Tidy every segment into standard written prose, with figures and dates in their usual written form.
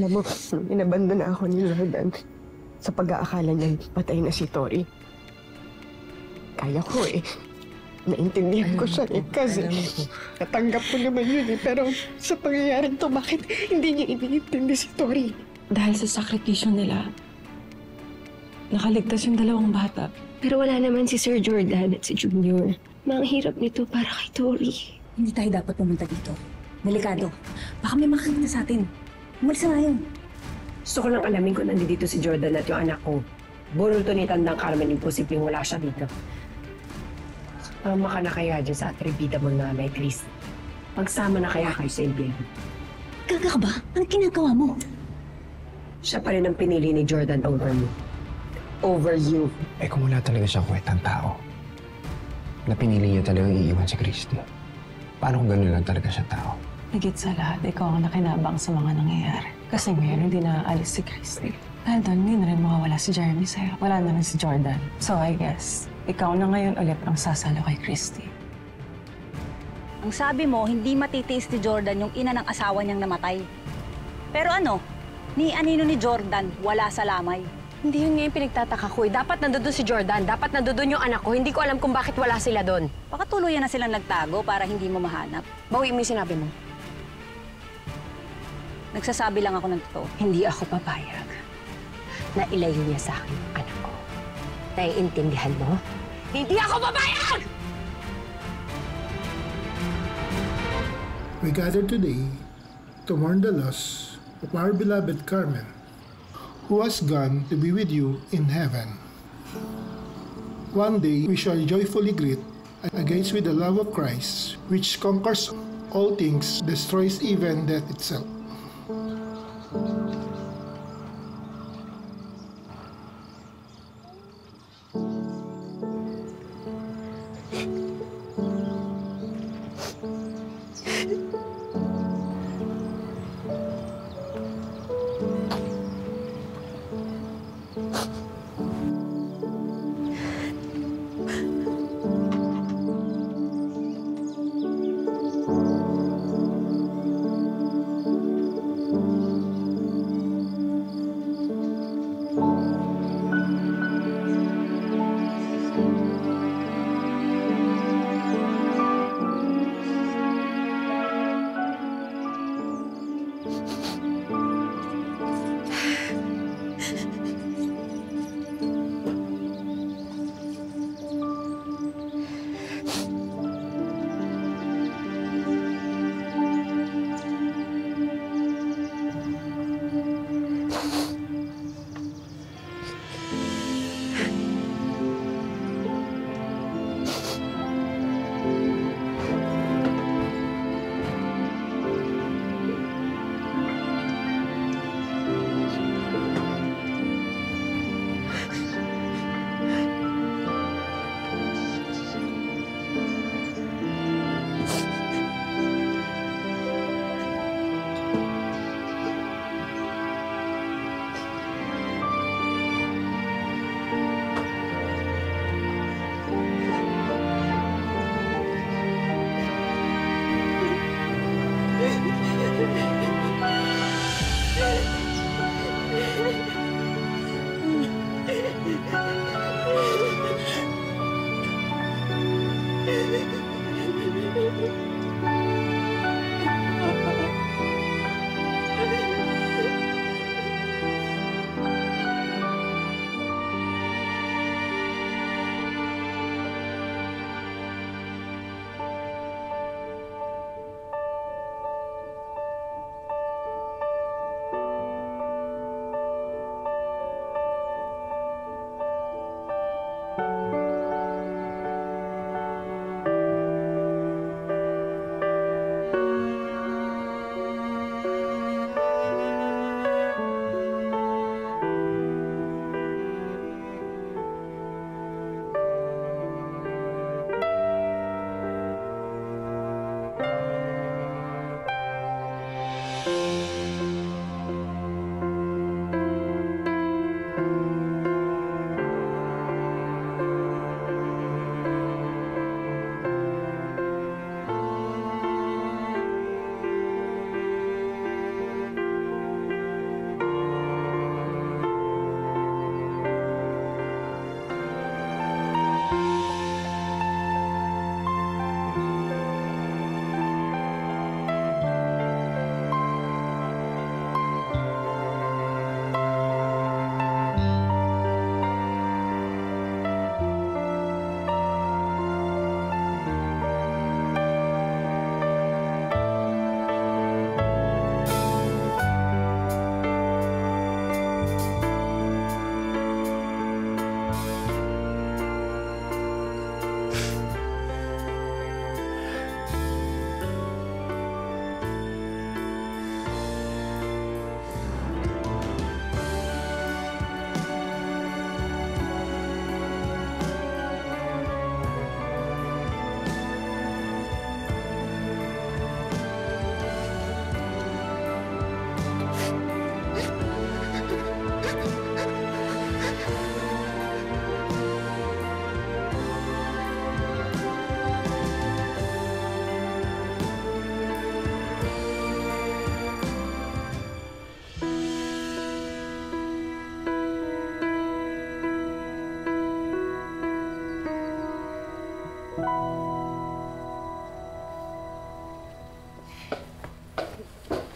Alam mo, inabandon na ako ni Jordan sa pag-aakala niyang patay na si Tori. Kaya ko naintindihan ko siya kasi natanggap ko naman yun Pero sa pangyayaring to, bakit hindi niya iniintindi si Tori? Dahil sa sakripisyo nila, nakaligtas yung dalawang bata. Pero wala naman si Sir Jordan at si Junior. Ang hirap nito para kay Tori. Hindi tayo dapat pumunta dito. Delikado. Baka may makakita sa atin. Umalis na ngayon. Gusto ko lang alamin kung nandito si Jordan at yung anak ko. Burol to ni Tandang Carmen, imposibleng wala siya dito. Tama ka na kaya dyan sa atribida mo na may Chris. Pagsama na kaya kayo sa impyerno. Gaga ka ba? Anong ginagawa mo? Siya pa rin ang pinili ni Jordan over me. Over you. Kung wala talaga siyang kwentang tao, na pinili niya talagang iiwan si Christy, paano kung gano'n lang talaga siya tao? Higit sa lahat, ikaw ang nakinabang sa mga nangyayari. Kasi ngayon, hindi naaalis si Christy. Dahil doon, hindi na rin mawawala si Jeremy sa'yo. Wala na rin si Jordan. So I guess, ikaw na ngayon ulit ang sasalo kay Christy. Ang sabi mo, hindi matitiis ni Jordan yung ina ng asawa niyang namatay. Pero ano, ni anino ni Jordan, wala sa lamay. Hindi yun nga yung pinagtataka ko. Dapat nandoon si Jordan. Dapat nandoon yung anak ko. Hindi ko alam kung bakit wala sila doon. Baka tuluyan na silang nagtago para hindi mo mahanap. Bawi mo yung sinabi mo. Nagsasabi lang ako ng totoo. Hindi ako papayag na ilayo niya sa akin ang anak ko. Naiintindihan mo? Hindi ako papayag! We gather today to mourn the loss of our beloved Carmen, who has gone to be with you in heaven. One day we shall joyfully greet against with the love of Christ, which conquers all things, destroys even death itself.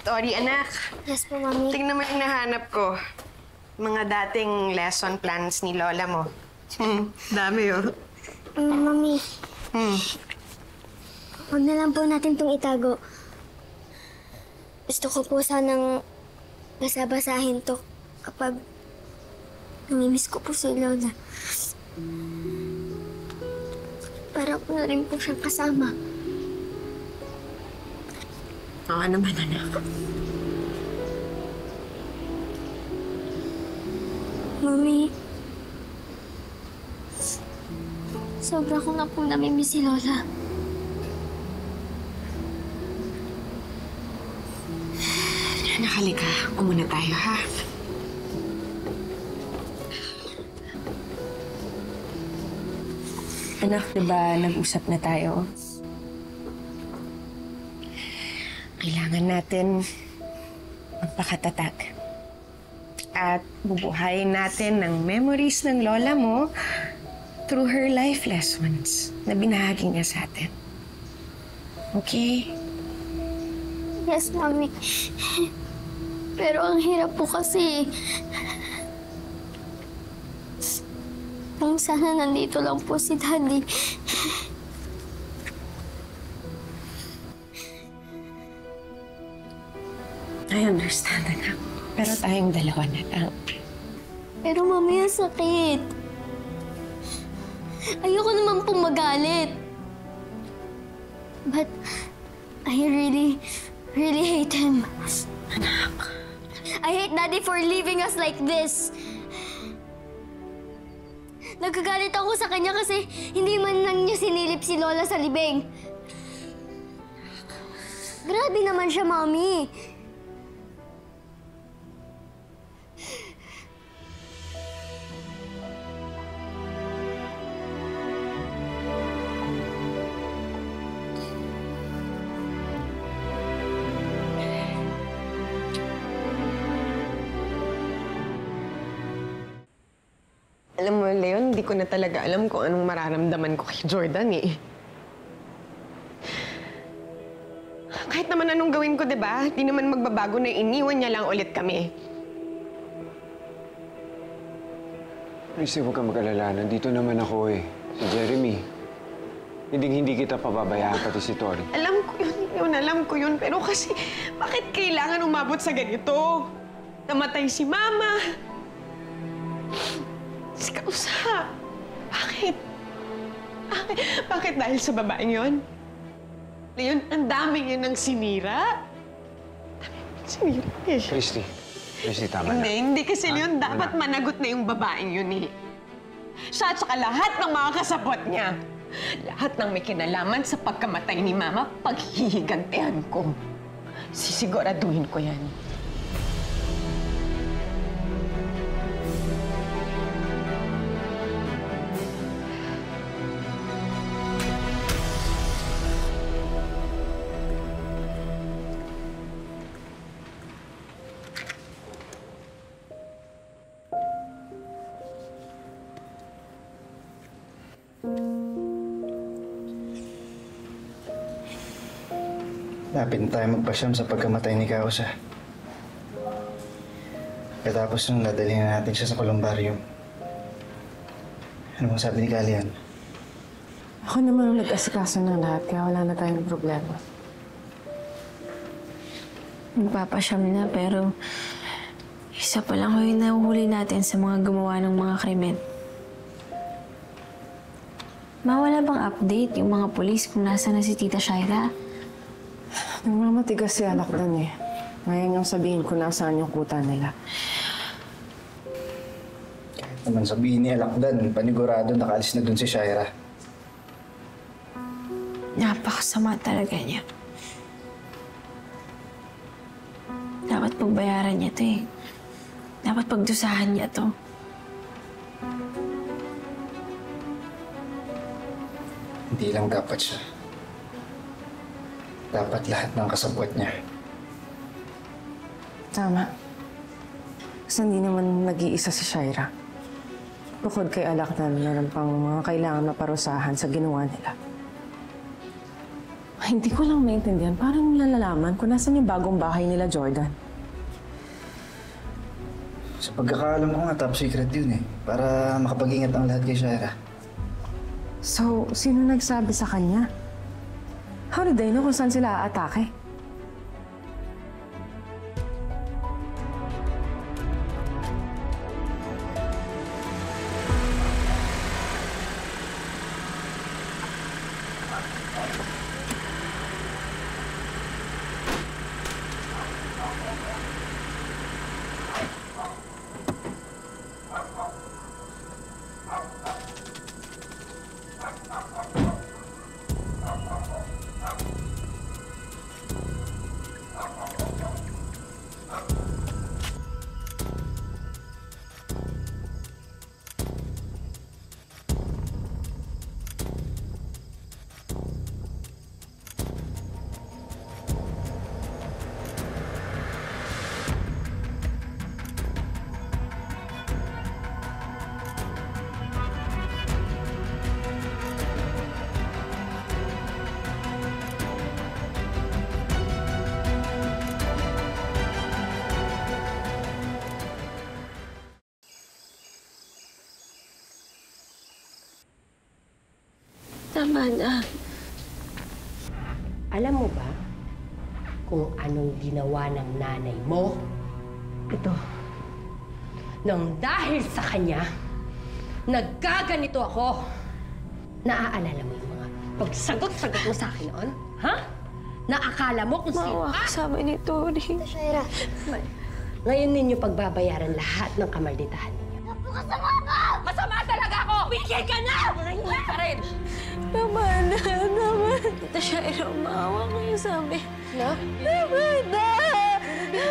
Tori, anak. Yes po, Mami. Tingnan mo yung nahanap ko. Mga dating lesson plans ni Lola mo. Dami, oh. Mami. Huwag na lang po natin itong itago. Gusto ko po sanang basa-basahin to kapag namimiss ko po si Lola. Para ko na rin po siyang kasama. Oo naman, anak. Mami, sobra ko na po namimiss si Lola. Anak, halika. Umuna tayo, ha? Anak, diba nag-usap na tayo? Kailangan natin magpakatatag. At bubuhayin natin ng memories ng lola mo through her life lessons na binahagi niya sa atin. Okay? Yes, Mami. Pero ang hirap po kasi. Kung sana nandito lang po si Daddy. I understand, anak. Pero tayong dalawa na lang. Pero Mami, ang sakit. Ayoko naman pong magalit. But I really hate him. Anak. I hate Daddy for leaving us like this. Nagkagalit ako sa kanya kasi hindi man lang niya sinilip si Lola sa libing. Grabe naman siya, Mami. Alam mo, Leon, hindi ko na talaga alam kung anong mararamdaman ko kay Jordan eh. Kahit naman anong gawin ko, di ba? Di naman magbabago na iniwan niya lang ulit kami. Christy, huwag kang mag-alala. Nandito naman ako eh. Si Jeremy. Hindi kita pababayaan pati si Tori. Alam ko yun, alam ko yun. Pero kasi, bakit kailangan umabot sa ganito? Namatay si Mama. Si Kausa. Bakit? Bakit dahil sa babaeng yun? Leon, ang dami niya ng sinira. Sinira eh. Christy, tama na. Hindi kasi Leon, dapat managot na yung babaeng yun eh. Siya at saka lahat ng mga kasabot niya. Lahat ng may kinalaman sa pagkamatay ni Mama, paghihigantihan ko. Sisiguraduhin ko yan. Lapit na tayo magpasyam sa pagkamatay ni Kausa. Katapos nung nadali na natin siya sa columbarium. Ano bang sabi ni Kalian? Ako naman ang nag-asikaso ng lahat, kaya wala na tayong problema. Magpapasyam na, pero isa pa lang yung nahuhuli natin sa mga gumawa ng mga krimen. Mawala bang update yung mga polis kung nasa na si Tita Shaira? Nagmamatigas si Alakdan eh. Ngayon yung sabihin ko nasaan yung kuta nila. Kahit naman sabihin ni Alakdan, panigurado nakaalis na dun si Shaira. Napakasama talaga niya. Dapat pagbayaran niya to eh. Dapat pagdusahan niya to. Hindi lang dapat siya. Dapat lahat ng kasabwat niya. Tama. Kasi hindi naman nag-iisa si Shaira. Bukod kay Alakdan, meron pang mga kailangan na parusahan sa ginawa nila. Hindi ko lang maintindihan. Parang nalalaman kung nasan yung bagong bahay nila, Jordan. Sa pagkakaalam ko nga, top secret yun eh. Para makapag-ingat ang lahat kay Shaira. So, sino nagsabi sa kanya? How did they know kung saan sila aatake? Tama na. Alam mo ba kung anong ginawa ng nanay mo? Ito. Nang dahil sa kanya, nagkaganito ako. Naaalala mo yung mga pagsagot-sagot mo sa akin noon? Ha? Naakala mo kung sino Maawa ka sabi ni Tori. Shaira. Ngayon ninyo pagbabayaran lahat ng kamalditahan ninyo. Napakasama ka! Masama talaga ako! Bigay ka na! Hindi ka rin! Tama na, tama. Tita Shaira, maawa kayo sabi. No? Tama na!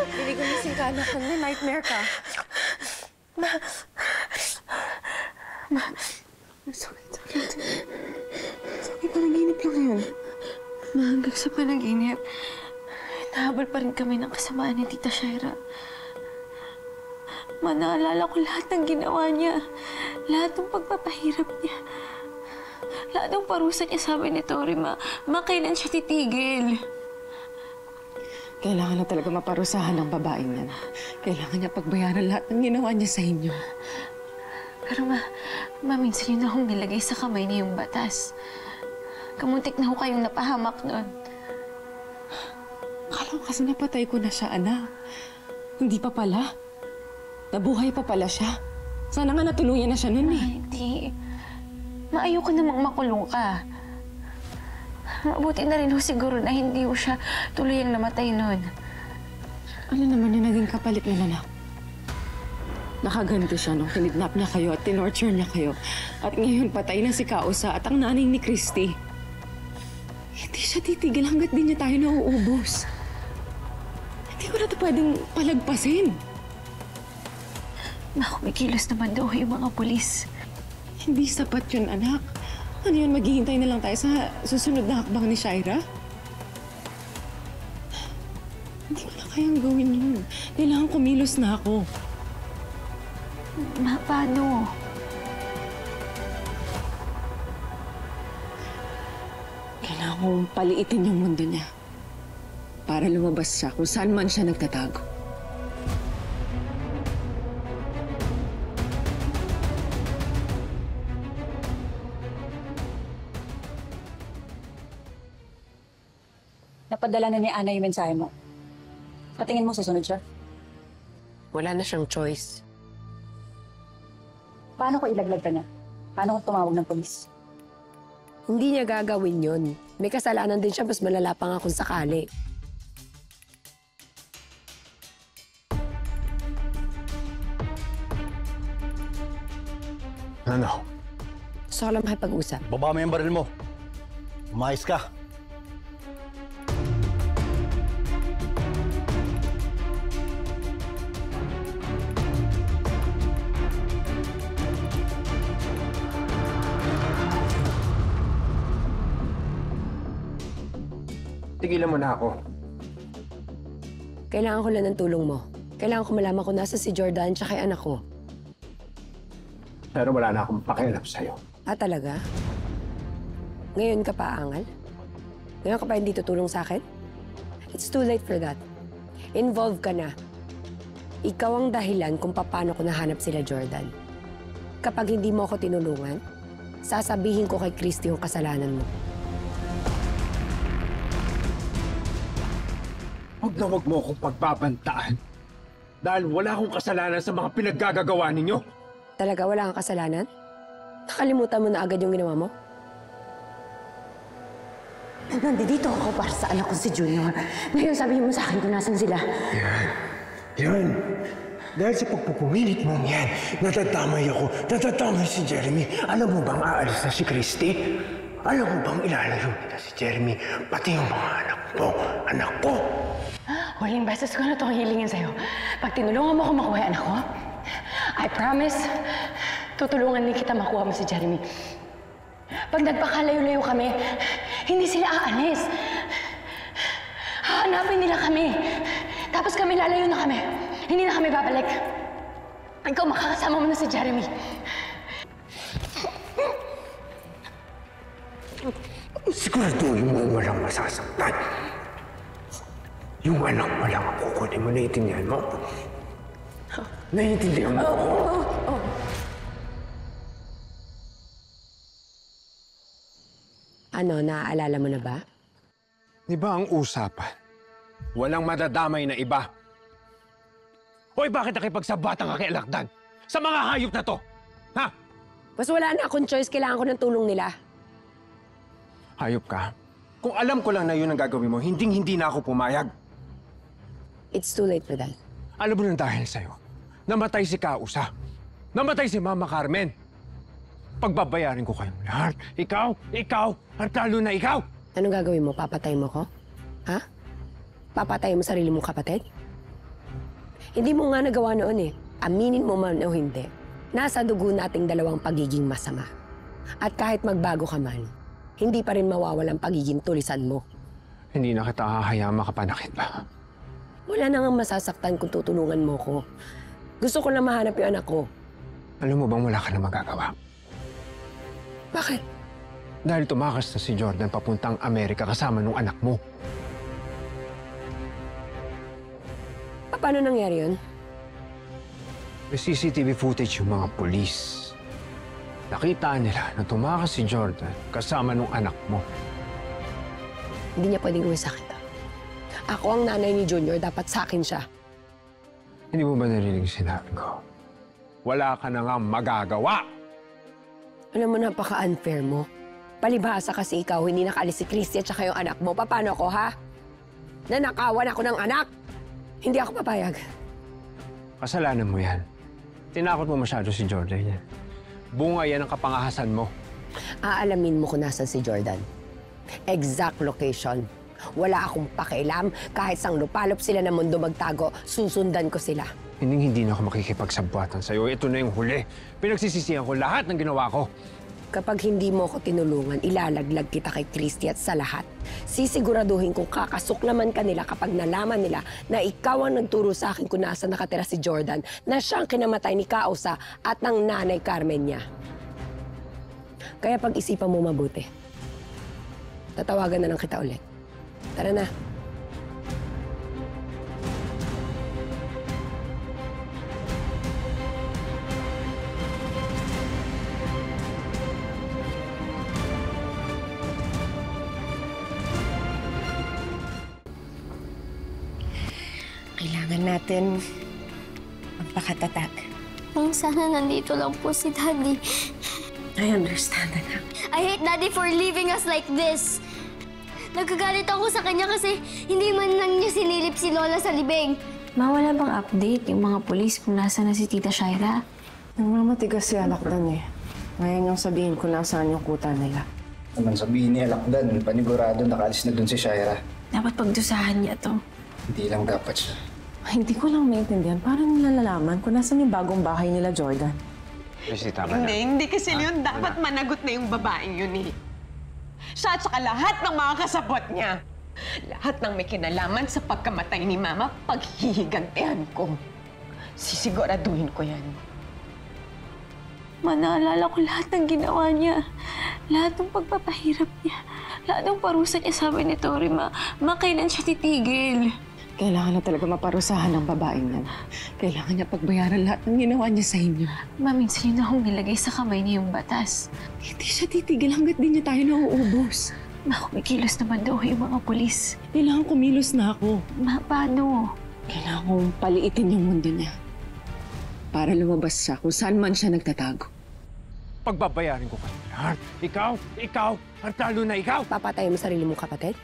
Hindi ko gising ka, anak. May nightmare ka. Sakit. Sakit, panaginip lang yan. Hanggang sa panaginip, nahabol pa rin kami ng kasamaan ni Tita Shaira. Naalala ko lahat ng ginawa niya. Lahat ng pagpapahirap niya. Lahat ng parusa niya, sabi ni Tori, kailan siya titigil. Kailangan na talaga maparusahan ng babaeng yan. Kailangan niya pagbayaran lahat ng ginawa niya sa inyo. Pero minsan yun na akong nilagay sa kamay niya yung batas. Kamuntik na ho kayong napahamak nun. Akala ko kasi napatay ko na siya, anak. Hindi pa pala. Nabuhay pa pala siya. Sana nga natuluyan na siya nun eh. Hindi. Ayoko namang makulong ka. Mabuti na rin ho siguro na hindi ho siya tuluyang namatay nun. Ano naman yung naging kapalit nila, anak? Nakaganti siya nung kinidnap niya kayo at tinorture niya kayo. At ngayon patay na si Kausa at ang nanay ni Christy. Hindi siya titigil hanggat di niya tayo nauubos. Hindi ko na ito pwedeng palagpasin. Kumikilos naman daw yung mga pulis. Hindi sapat yun, anak. Ano yun, maghihintay na lang tayo sa susunod na hakbang ni Shaira? Hindi ko na kayang gawin yun. Kailangan kumilos na ako. Paano? Kailangan kong paliitin yung mundo niya. Para lumabas siya kung saan man siya nagtatago. Napadala na ni Ana yung mensahe mo. Patingin mo susunod siya. Wala na siyang choice. Paano ko ilaglag ka niya? Paano ko tumawag ng polis? Hindi niya gagawin yun. May kasalanan din siya, mas malala pa nga kung sakali. Ano? Gusto ko lang makipag-usap. Baba mo yung baril mo. Umayos ka. Tigilan mo na ako. Kailangan ko lang ng tulong mo. Kailangan ko malaman kung nasa si Jordan tsaka anak ko. Pero wala na akong pakialam sa'yo. Talaga? Ngayon ka pa, Angal? Ngayon ka pa hindi tutulong sa akin? It's too late for that. Involved ka na. Ikaw ang dahilan kung paano ko nahanap sila Jordan. Kapag hindi mo ako tinulungan, sasabihin ko kay Christy yung kasalanan mo. Huwag na huwag mo akong pagbabantaan. Dahil wala akong kasalanan sa mga pinaggagawa ninyo. Talaga wala kang kasalanan? Nakalimutan mo na agad yung ginawa mo? Nandito ako para sa anak ko si Junior. Ngayon sabihin mo sa akin kung nasan sila. Yan. Dahil sa pagpupumilit mong yan, natatamay ako. Natatamay si Jeremy. Alam mo bang aalis na si Christy? Alam mo bang ilalayo nila si Jeremy? Pati yung mga anak mo. Anak ko! Huling beses ko na itong hilingin sa'yo. Pag tinulungan mo ako makuha yung anak ko, I promise, tutulungan din kita makuha mo si Jeremy. Pag nagpakalayo-layo kami, hindi sila aalis. Hahanapin nila kami. Tapos kami lalayo na kami. Hindi na kami babalik. Ikaw makakasama mo na si Jeremy. Siguraduhin mo walang masasaktan. Yung anak mo lang ang kukunin mo. Naiintindihan mo? Naiintindihan mo ako? Ano, naaalala mo na ba? Di ba ang usapan? Walang madadamay na iba. Hoy, bakit nakipagsabatan ka kay Alakdan? Sa mga hayop na to? Ha? Mas wala na akong choice. Kailangan ko ng tulong nila. Hayop ka? Kung alam ko lang na yun ang gagawin mo, hindi na ako pumayag. It's too late for that. Alam mo nang dahil sa'yo, namatay si Kausa. Namatay si Mama Carmen. Pagbabayarin ko kayong lahat. Ikaw, at lalo na ikaw. Anong gagawin mo? Papatay mo ko? Ha? Papatay mo sarili mong kapatid? Hindi mo nga nagawa noon eh. Aminin mo man o hindi. Nasa dugo nating dalawang pagiging masama. At kahit magbago ka man, hindi pa rin mawawalang pagiging tulisan mo. Hindi na kita hahayaan makapanakit pa. Wala na nga masasaktan kung tutulungan mo ko. Gusto ko na mahanap yung anak ko. Alam mo bang wala ka na magagawa? Bakit? Dahil tumakas na si Jordan papuntang Amerika kasama nung anak mo. Paano nangyari yun? May CCTV footage yung mga pulis. Nakita nila na tumakas si Jordan kasama nung anak mo. Hindi niya pwedeng uwi sa akin to. Ako ang nanay ni Junior, dapat sa akin siya. Hindi mo ba narinig sinabi ko? Wala ka na nga magagawa! Alam mo, napaka-unfair mo. Palibhasa kasi ikaw, hindi nakaalis si Christy at saka yung anak mo. Paano ko, ha? Nanakawan ako ng anak! Hindi ako papayag. Kasalanan mo yan. Tinakot mo masyado si Jordan yan. Bunga yan ang kapangahasan mo. Aalamin mo kung nasan si Jordan. Exact location. Wala akong pakialam. Kahit sang lupalop sila ng mundo magtago, susundan ko sila. Hindi na ako makikipagsabwatan sa'yo. Ito na yung huli. Pinagsisisihan ko lahat ng ginawa ko. Kapag hindi mo ko tinulungan, ilalaglag kita kay Christy at sa lahat. Sisiguraduhin kong kakasuklaman ka nila kapag nalaman nila na ikaw ang nagturo sa akin kung nasa nakatira si Jordan, na siyang kinamatay ni Kausa at ng nanay Carmen niya. Kaya pag-isipan mo mabuti. Tatawagan na lang kita ulit. Tara na. Kailangan natin magpakatatag. Sana nandito lang po si Daddy. I understand, anak. I hate Daddy for leaving us like this. Nagkagalit ako sa kanya kasi hindi man lang niya sinilip si Lola sa libing. Ma, wala bang update yung mga polis kung nasa na si Tita Shaira? Matigas si Alakdan eh. Ngayon niyang sabihin kung nasaan yung kuta nila. Naman sabihin ni Alakdan, panigurado nakaalis na dun si Shaira. Dapat pagdusahan niya to. Hindi lang dapat siya. Hindi ko lang maintindihan. Paano nila nalalaman kung nasan yung bagong bahay nila, Jordan? Kasi tama na. Hindi kasi yun. Dapat managot na yung babaeng yun eh. Siya at saka lahat ng mga kasabot niya. Lahat ng may kinalaman sa pagkamatay ni Mama, paghihigantihan ko. Sisiguraduhin ko yan. Ma, naalala ko lahat ng ginawa niya. Lahat ng pagpapahirap niya, lahat ng parusa niya sa amin ni Tori, kailan siya titigil? Kailangan na talaga maparusahan ng babaeng yan. Kailangan niya pagbayaran lahat ng ginawa niya sa inyo. Minsan yun akong nilagay sa kamay niya yung batas. Hindi siya titigil hanggat di niya tayo nauubos. Kumikilos naman daw yung mga pulis. Kailangan kumilos na ako. Paano? Kailangan kong paliitin yung mundo niya. Para lumabas siya kung saan man siya nagtatago. Pagbabayarin ko kayo lahat. Ikaw, at lalo na ikaw. Papatay mo sarili mong kapatid?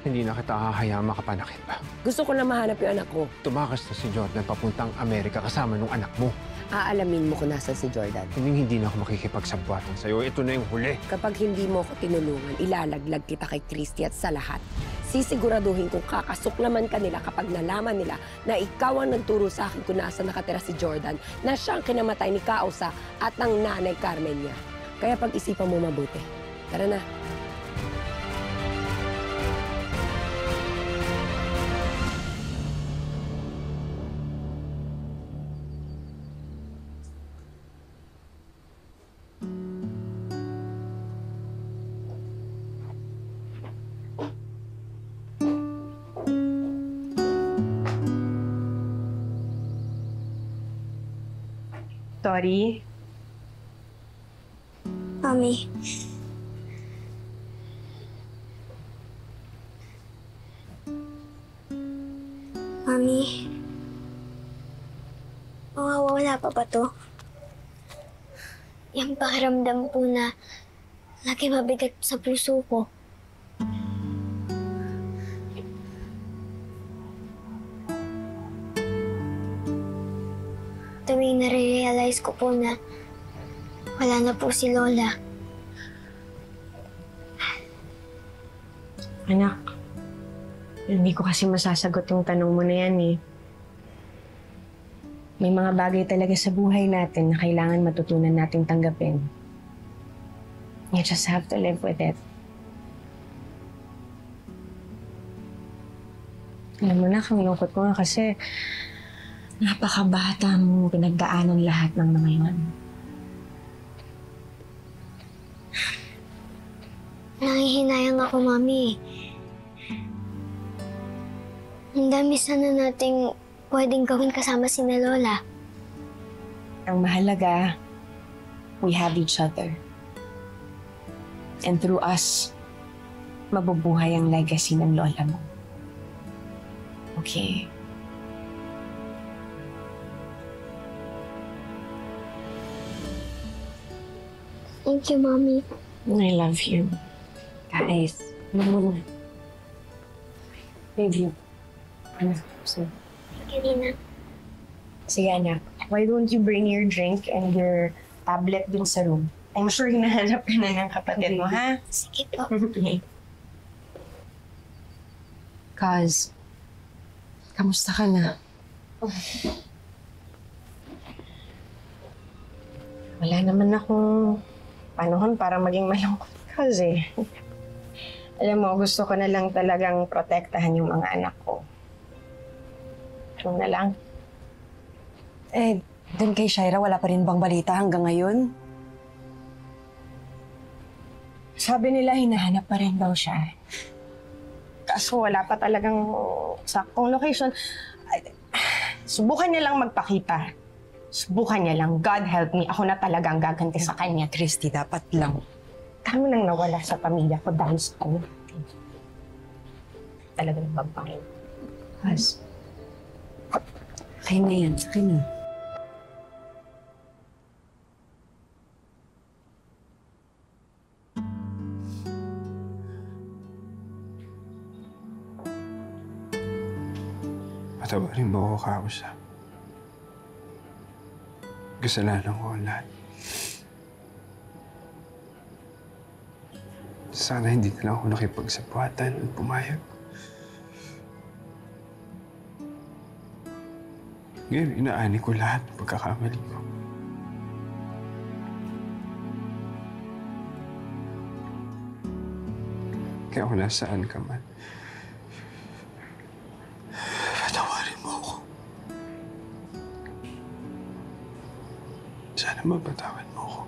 Hindi na kita hahayaan makapanakit pa. Gusto ko na mahanap yung anak ko. Tumakas na si Jordan papuntang Amerika kasama nung anak mo. Aalamin mo kung nasan si Jordan. Hindi na ako makikipagsabwatan sa'yo. Ito na yung huli. Kapag hindi mo ako tinulungan, ilalaglag kita kay Christy at sa lahat. Sisiguraduhin kong kakasuklaman ka nila kapag nalaman nila na ikaw ang nagturo sa akin kung nasa nakatira si Jordan, na siyang kinamatay ni Kausa at ng nanay Carmen niya. Kaya pag-isipan mo mabuti. Tara na. Tori? Mami. Mami. Mawawala pa ba to? Yung pakiramdam po na lagi mabigat sa puso ko. Tuwing nare-realize ko po na wala na po si Lola. Anak, hindi ko kasi masasagot yung tanong mo na yan eh. May mga bagay talaga sa buhay natin na kailangan matutunan nating tanggapin. You just have to live with it. Alam mo na, kamilungkot ko nga kasi napakabata mo pinagdaanan lahat ng mga yun. Nangihinayang ako, Mami. Ang dami sana nating pwedeng gawin kasama si na Lola. Ang mahalaga, we have each other. And through us, mabubuhay ang legacy ng Lola mo. Okay? Thank you, Mommy. I love you. Guys, muna. Love you. So, Karina. sige anak, why don't you bring your drink and your tablet dun sa room? I'm sure hinahanap ka na ng kapatid mo, ha? Sige po. Kaz, kamusta ka na? Wala naman akong panahon para maging malungkot kasi alam mo, gusto ko na lang talagang protektahan yung mga anak ko. Ito na lang. Dun kay Shaira, wala pa rin bang balita hanggang ngayon? Sabi nila, hinahanap pa rin daw siya. Kaso wala pa talagang saktong location. Subukan niya lang magpakita. Subukan niya lang. God help me. Ako na talagang gaganti sa kanya. Christy, dapat lang. Dami nang nawala sa pamilya ko dahil sa kanya. Talagang babae. Has. Kaya na yan. Kaya na. Patawarin mo ako, Kausa. Kasalanan ko ang lahat. Sana hindi na lang ako nakipagsapwatan at pumayag. Ngayon, inaani ko lahat ng pagkakamali ko. Kaya kung nasaan ka man, patawarin mo ako. Sana mapatawad mo ako.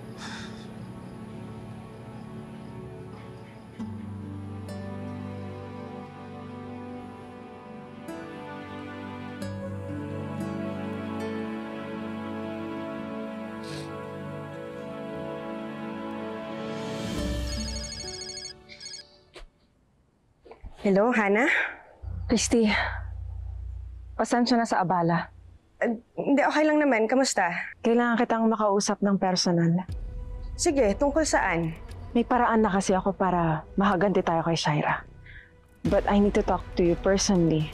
Hello, Hana? Christy, pasensya na sa abala. Hindi, okay lang naman. Kamusta? Kailangan kitang makausap ng personal. Sige, tungkol saan? May paraan na kasi ako para makaganti tayo kay Shaira. But I need to talk to you personally.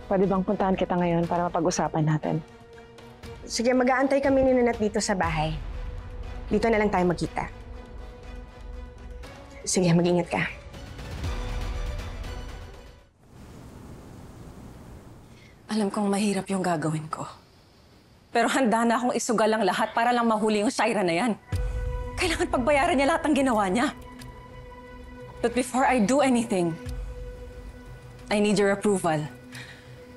Pwede bang puntahan kita ngayon para mapag-usapan natin? Sige, mag-aantay kami ni Nanat dito sa bahay. Dito na lang tayo magkita. Sige, mag-ingat ka. Alam kong mahirap yung gagawin ko. Pero handa na akong isugal ang lahat para lang mahuli yung Shaira na yan. Kailangan pagbayaran niya lahat ng ginawa niya. But before I do anything, I need your approval.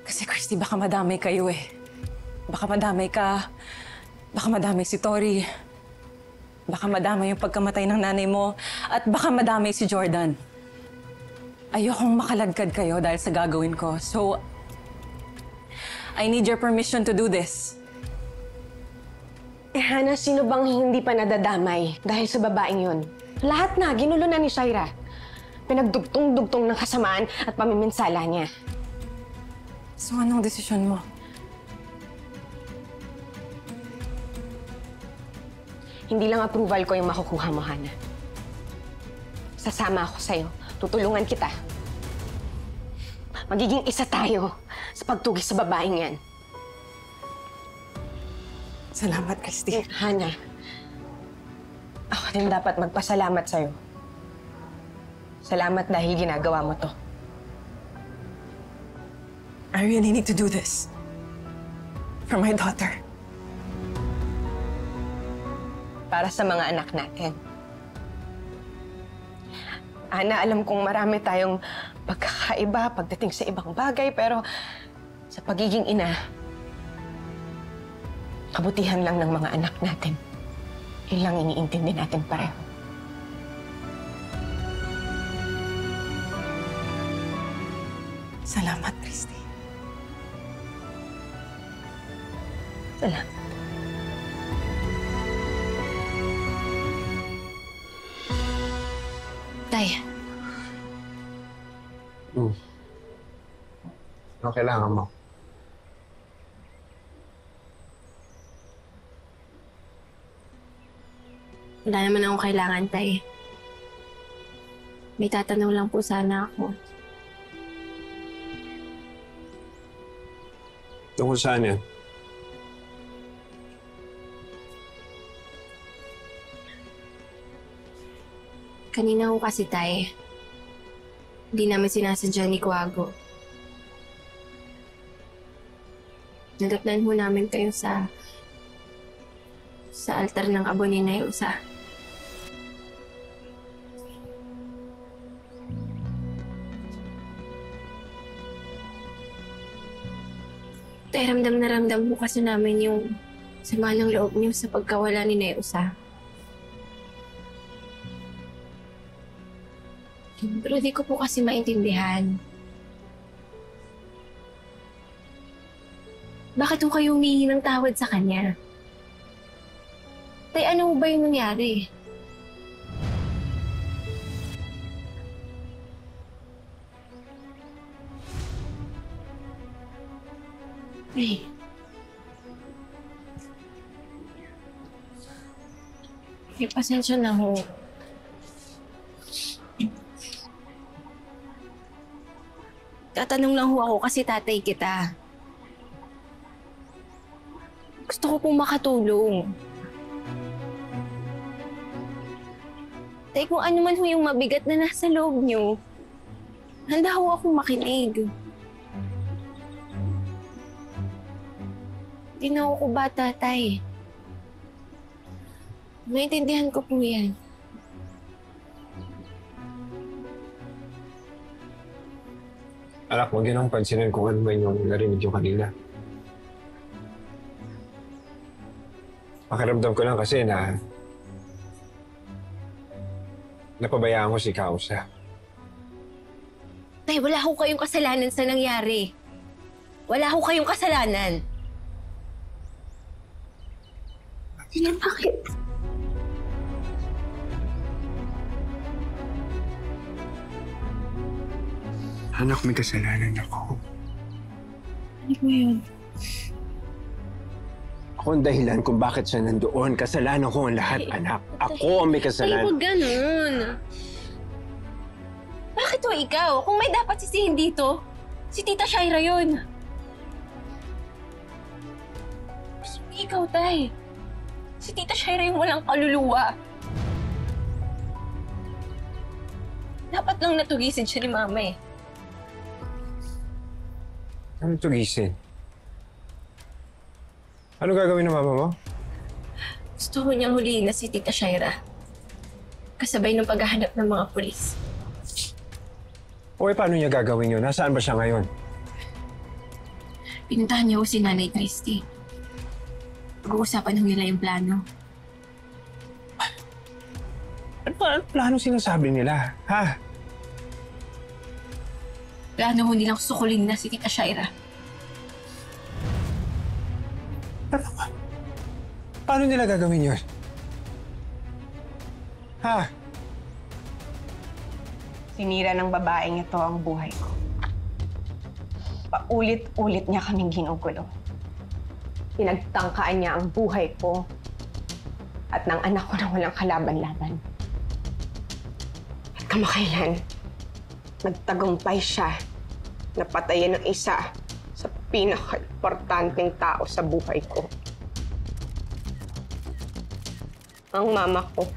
Kasi Christy, baka madamay kayo eh. Baka madamay ka. Baka madamay si Tori. Baka madamay yung pagkamatay ng nanay mo. At baka madamay si Jordan. Ayokong makaladkad kayo dahil sa gagawin ko. So, I need your permission to do this. Hana, sino bang hindi pa nadadamay dahil sa babaeng yun? Lahat na, ginulo na ni Shaira. Pinagdugtong-dugtong ng kasamaan at pamiminsala niya. So, anong desisyon mo? Hindi lang approval ko yung makukuha mo, Hana. Sasama ako sa'yo. Tutulungan kita. Magiging isa tayo sa pagtugis sa babaeng yan. Salamat, Christy. Hana, ako din dapat magpasalamat sa'yo. Salamat dahil ginagawa mo to. I really need to do this. For my daughter. Para sa mga anak natin. Ana, alam kong marami tayong pagkakaiba pagdating sa ibang bagay, pero sa pagiging ina, kabutihan lang ng mga anak natin. Yun lang iniintindi natin pareho. Salamat, Christy. Salamat. Tay. Ano kailangan mo? Wala naman akong kailangan, Tay. May tatanong lang po sana ako. Tungkol saan yan? Kanina ko kasi, Tay. Hindi namin sinasadya ni Kuwago. Nadatnan ho namin kayo sa altar ng abo ni Nayusa. Tay, ramdam na ramdam mo kasi namin yung sama ng loob niyo sa pagkawala ni Nayusa. Pero di ko po kasi maintindihan. Bakit ho kayo humingi ng tawad sa kanya? Tay, ano ba yung nangyari? Ay. May pasensya na ho. Tatanong lang ho ako kasi tatay kita. Gusto ko pong makatulong. Tay, kung ano man ho yung mabigat na nasa loob niyo, handa ho akong makinig. Hindi na ako bata, Tay. Maintindihan ko po yan. Anak, huwag yun ang pansinin kung ano man yung narinig yung kanina. Pakiramdam ko lang kasi na napabayaan ko si Kausa. Tay, wala ho kayong kasalanan sa nangyari. Wala ho kayong kasalanan. Tina, bakit? Anak, may kasalanan ako. Ano mo yun? Ako ang dahilan kung bakit siya nandoon. Kasalanan ko ang lahat, anak. Ako ang may Tay, kasalanan. huwag ganun. Bakit o ikaw? Kung may dapat sisihin dito, si Tita Shaira yun. Ikaw, Tay. Si Tita Shaira yung walang kaluluwa. Dapat lang natugisin siya ni Mama eh. Ano tugisin? Ano gagawin ng mama mo? Gusto ko niyang huliin na si Tita Shaira. Kasabay ng paghahanap ng mga pulis. O paano niya gagawin yun? Nasaan ba siya ngayon? Pinuntahan niya ko si Nanay Christy. Pag-uusapan nila yung plano. Ano pa? Ano plano sinasabi nila? Ha? Plano ho nilang sukulin na si Tita Shaira. Paano nila gagawin yun? Ha? Sinira ng babaeng ito ang buhay ko. Paulit-ulit niya kaming ginugulo. Pinagtangkaan niya ang buhay ko at ng anak ko na walang kalaban-laban. At kamakailan, nagtagumpay siya na patayin ng isa sa pinaka-importanteng tao sa buhay ko. Ang mama ko.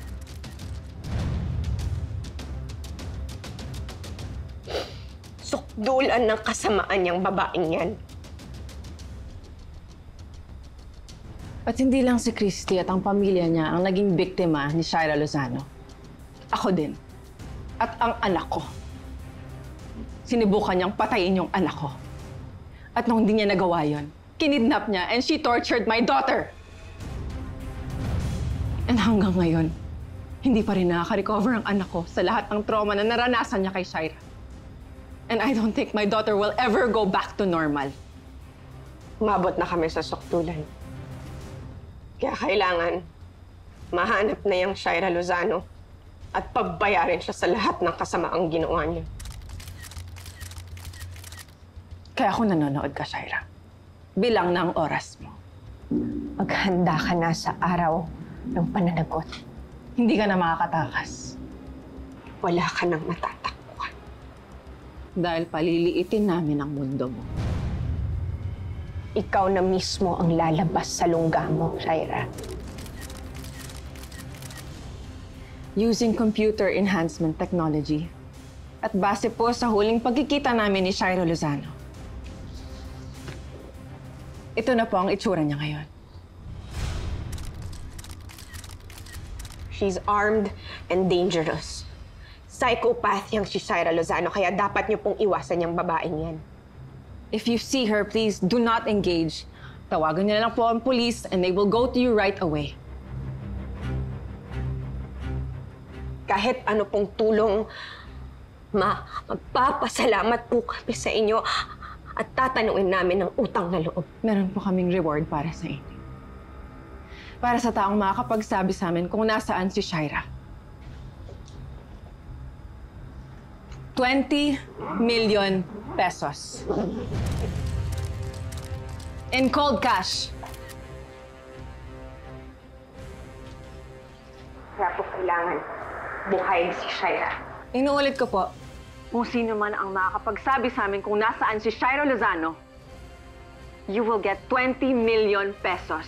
Sukdulan ng kasamaan niyang babaeng yan. At hindi lang si Christy at ang pamilya niya ang naging biktima ni Shaira Lozano. Ako din. At ang anak ko. Sinubukan niyang patayin yung anak ko. At nung hindi niya nagawa yun, kinidnap niya and she tortured my daughter. And hanggang ngayon, hindi pa rin nakaka-recover ang anak ko sa lahat ng trauma na naranasan niya kay Shaira. And I don't think my daughter will ever go back to normal. Umabot na kami sa sukdulan. Kaya kailangan mahanap na yung Shaira Lozano at pagbayarin siya sa lahat ng kasamaang ginawa niya. Kaya ako nanonood ka, Shaira. Bilang na ang oras mo. Maghanda ka na sa araw ng pananagot. Hindi ka na makakatakas. Wala ka nang matatakbuhan. Dahil paliliitin namin ang mundo mo. Ikaw na mismo ang lalabas sa lungga mo, Shaira. Using computer enhancement technology at base po sa huling pagkikita namin ni Shaira Lozano. Ito na po ang itsura niya ngayon. She's armed and dangerous. Psychopath yung si Shaira Lozano, kaya dapat niyo pong iwasan yung babaeng yan. If you see her, please do not engage. Tawagan niyo na lang po ang police and they will go to you right away. Kahit ano pong tulong, magpapasalamat po kami sa inyo at tatanungin namin ng utang na loob. Meron po kaming reward para sa inyo. Para sa taong makakapagsabi sa amin kung nasaan si Shaira. 20 million pesos. In cold cash. Kaya po kailangan buhay si Shaira. Inuulit ko po, kung sino man ang makakapagsabi sa amin kung nasaan si Shaira Lozano, you will get 20 million pesos.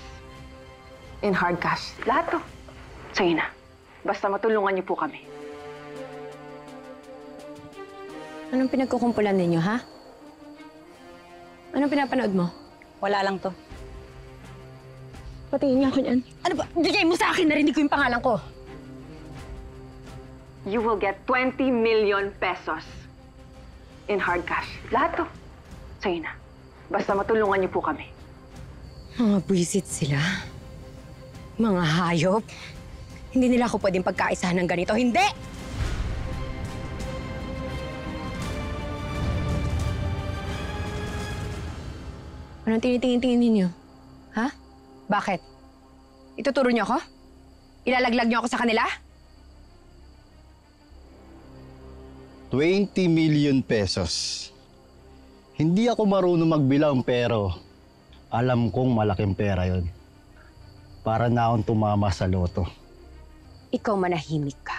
In hard cash. Lahat to. Sige na. Basta matulungan niyo po kami. Anong pinagkukumpulan ninyo, ha? Anong pinapanood mo? Wala lang to. Patingin niya ako niyan. Ano ba? Bigay mo sa akin, narinig ko yung pangalan ko. You will get 20 million pesos. In hard cash. Lahat to. Sige na. Basta matulungan niyo po kami. Mga buwisit sila. Mga hayop. Hindi nila ako pwedeng pagkaisahan ng ganito. Hindi! Anong tinitingin-tingin ninyo? Ha? Bakit? Ituturo niyo ako? Ilalaglag niyo ako sa kanila? 20 million pesos. Hindi ako marunong magbilang pero alam kong malaking pera yon. Para na akong tumama sa loto. Ikaw manahimik ka.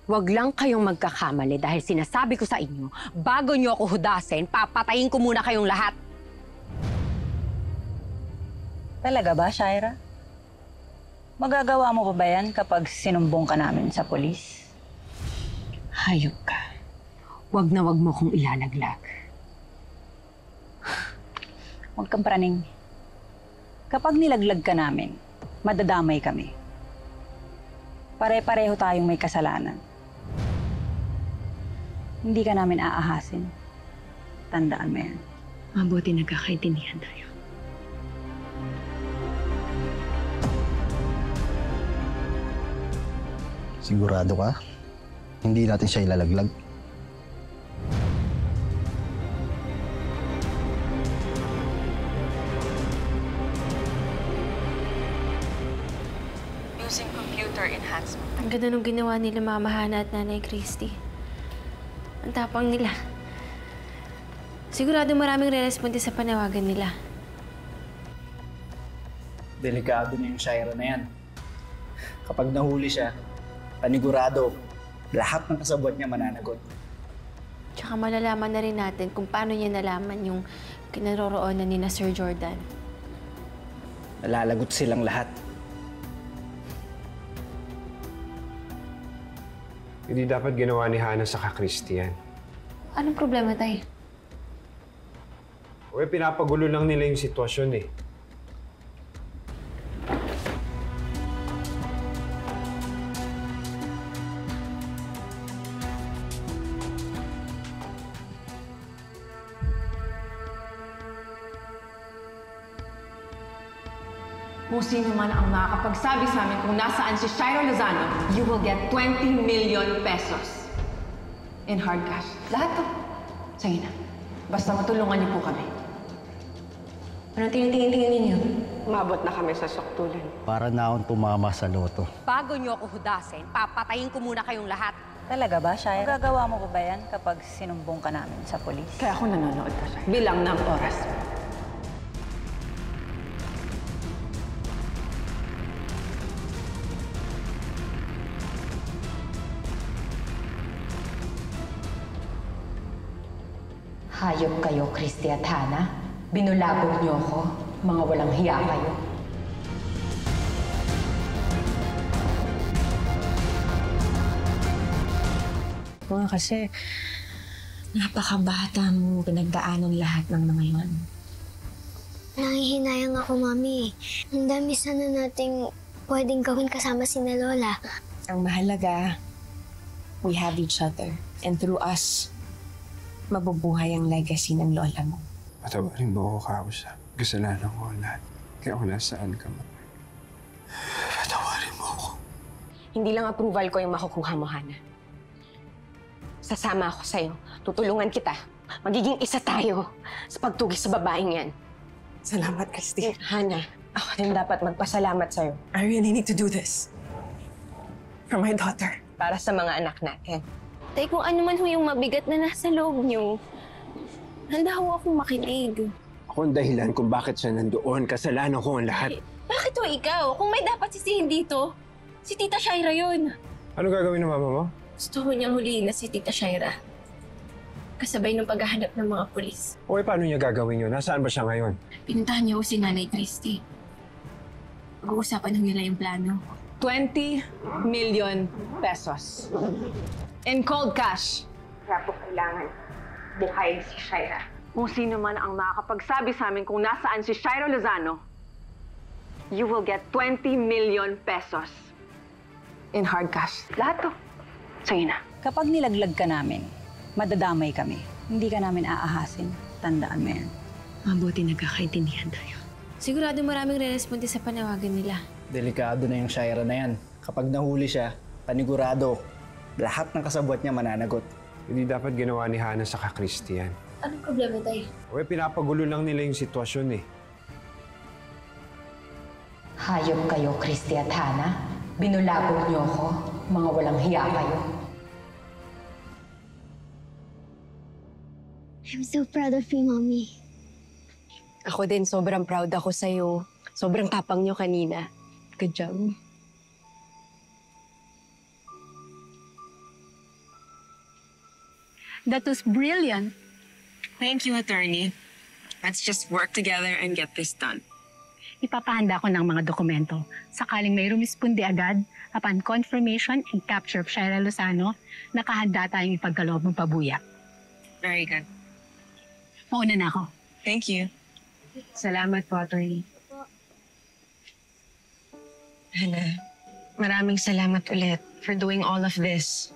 Huwag lang kayong magkakamali dahil sinasabi ko sa inyo, bago niyo ako hudasin, papatayin ko muna kayong lahat. Talaga ba, Shaira? Magagawa mo pa ba yan kapag sinumbong ka namin sa polis? Hayop ka. Huwag na huwag mo kong ilalaglag. Huwag kang praning. Kapag nilaglag ka namin, madadamay kami. Pare-pareho tayong may kasalanan. Hindi ka namin aahasin. Tandaan mo yan. Mabuti nagkakaintindihan tayo. Sigurado ka? Hindi natin siya ilalaglag? Using computer enhancement. Ang ganda nung ginawa nila Mama Hana at Nanay Christy. Ang tapang nila. Sigurado maraming re-responde sa panawagan nila. Delikado na yung Shaira na yan. Kapag nahuli siya, panigurado, lahat ng kasabwat niya mananagot. Tsaka malalaman na rin natin kung paano niya nalaman yung kinaroroonan ni na Sir Jordan. Nalalagot silang lahat. Hindi dapat ginawa ni Hana sa Christian. Anong problema, Tay? O pinapagulo lang nila yung sitwasyon eh. Kung sino man ang makakapagsabi sa amin kung nasaan si Shaira Lozano, you will get 20 million pesos. In hard cash. Lahat to. Sige na. Basta matulungan niyo po kami. Anong tingin-tingin ninyo? Umabot na kami sa suktulan. Para na akong tumama sa loto. Bago niyo ako hudasin, papatayin ko muna kayong lahat. Talaga ba, Shaira? Magagawa mo pa ba yan kapag sinumbong ka namin sa polis? Kaya ako nanonood ka, Shaira. Bilang ng oras. Hayop kayo, Christy at Hana. Binulabog niyo ako. Mga walang hiya kayo. Mga kasi, napakabata mo pinagdaanan lahat ng mga yun. Nangihinayang ako, Mami. Ang dami sana nating pwedeng gawin kasama si na Lola. Ang mahalaga, we have each other. And through us, mabubuhay ang legacy ng lola mo. Patawarin mo ako, kausap. Kasalanan ko ang lahat. Kaya kung nasaan ka man. Patawarin mo ako. Hindi lang approval ko yung makukuha mo, Hana. Sasama ako sa'yo. Tutulungan kita. Magiging isa tayo sa pagtugis sa babaeng yan. Salamat, Christy. Hana, ako din dapat magpasalamat sa'yo. I really need to do this. For my daughter. Para sa mga anak natin. Tay, kung ano man ho yung mabigat na nasa loob niyo, handa ho akong makinig. Ako ang dahilan kung bakit siya nandoon. Kasalanan ko ang lahat. Bakit ho ikaw? Kung may dapat sisihin dito, si Tita Shaira yun. Ano gagawin ng mama mo? Gusto ho niyang huliin na si Tita Shaira. Kasabay ng paghahanap ng mga pulis. O paano niya gagawin yun? Nasaan ba siya ngayon? Pinuntahan niya ho si Nanay Christy. Pag-uusapan ho nila yung plano. 20 million pesos. In cold cash. Kaya po kailangan buhayin si Shaira. Kung sino man ang makakapagsabi sa amin kung nasaan si Shaira Lozano, you will get 20 million pesos. In hard cash. Lahat to. Sige na. Kapag nilaglag ka namin, madadamay kami. Hindi ka namin aahasin. Tandaan mo yan. Mabuti nagkakaintindihan tayo. Sigurado maraming re-responde sa panawagan nila. Delikado na yung Shaira na yan. Kapag nahuli siya, panigurado, lahat ng kasabwat niya mananagot. Hindi dapat ginawa ni Hana sa Christian. Anong problema, Tay? O pinapagulo lang nila yung sitwasyon eh. Hayop kayo, Christy at Hana. Binulabog niyo ako. Mga walang hiya kayo. I'm so proud of you, Mommy. Ako din, sobrang proud ako sa'yo. Sobrang tapang niyo kanina. Good job. That was brilliant. Thank you, attorney. Let's just work together and get this done. Ipapahanda ko ng mga dokumento. Sakaling may rumisponde agad, upon confirmation and capture of Shaira Lozano, nakahanda tayong ipagkaloob ng pabuya. Very good. Mauna na ako. Thank you. Salamat po, attorney. Hannah, maraming salamat ulit for doing all of this.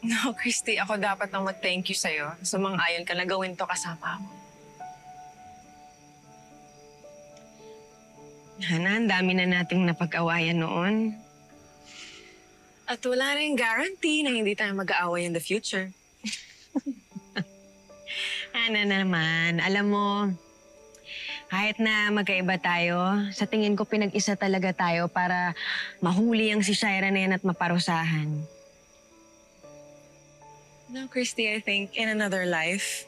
No, Christy, ako dapat nang mag-thank you sa'yo. Sumang-ayon ka na gawin to kasama ako. Hannah, ang dami na nating napag-awayan noon. At wala rin guarantee na hindi tayo mag-aaway in the future. Hannah naman, alam mo, kahit na magkaiba tayo, sa tingin ko pinag-isa talaga tayo para mahuli ang si Shaira na yan at maparusahan. No, Christy, I think in another life,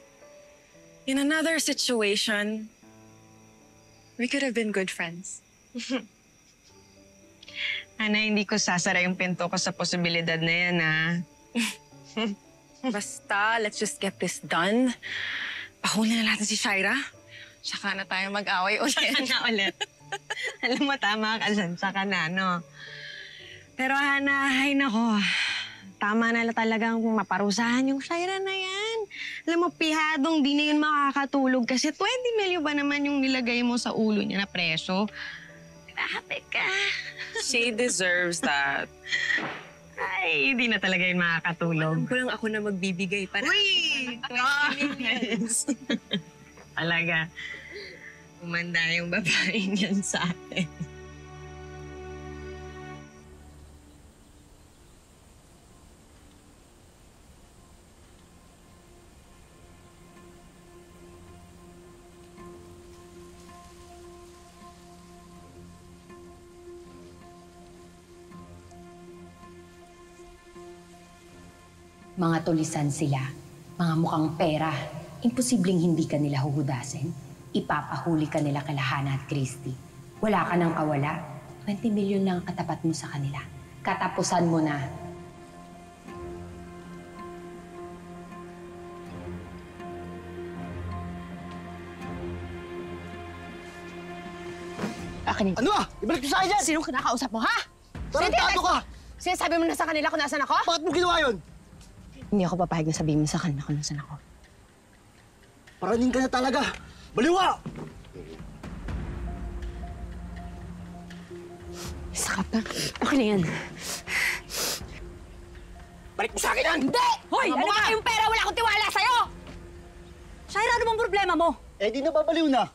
in another situation, we could have been good friends. Hannah, hindi ko sasara yung pinto ko sa posibilidad na yan, ah. Basta, let's just get this done. Pahuli na natin si Shaira. Saka na tayo mag-away ulit. Saka na ulit. Alam mo, tama ka dyan. Saka na, no? Pero Hannah, ay nako. Tama na talagang maparusahan yung Shaira na yan. Alam mo, pihadong di na yun makakatulog kasi 20 million ba naman yung nilagay mo sa ulo niya na preso? Grabe ka. She deserves that. Ay, hindi na talaga yun makakatulog. Alam ko lang ako na magbibigay para. Uy! 20 million. Talaga. Umanda yung babae niyan sa atin. Mga tulisan sila, mga mukhang pera. Imposibleng hindi ka nila huhudasin. Ipapahuli ka nila kala Hannah at Christy. Wala ka nang kawala. 20 million lang ang katapat mo sa kanila. Katapusan mo na. Akin yun. Ano ah? Ibalik mo sa akin yan! Sinong kinakausap mo, ha? Tarantado ka! Sinasabi mo na sa kanila kung nasan ako? Bakit mo ginawa yun? Hindi ako papayag na sabihin mo sa kanila kung nasan ako. Paraning ka na talaga! Baliwa! Isa ka pa. Okay na yan. Balik mo sa akin yan! Hindi! Hoy! Ano ba yung pera? Wala akong tiwala sa'yo! Shaira, ano bang problema mo? Eh, di nababaliw na.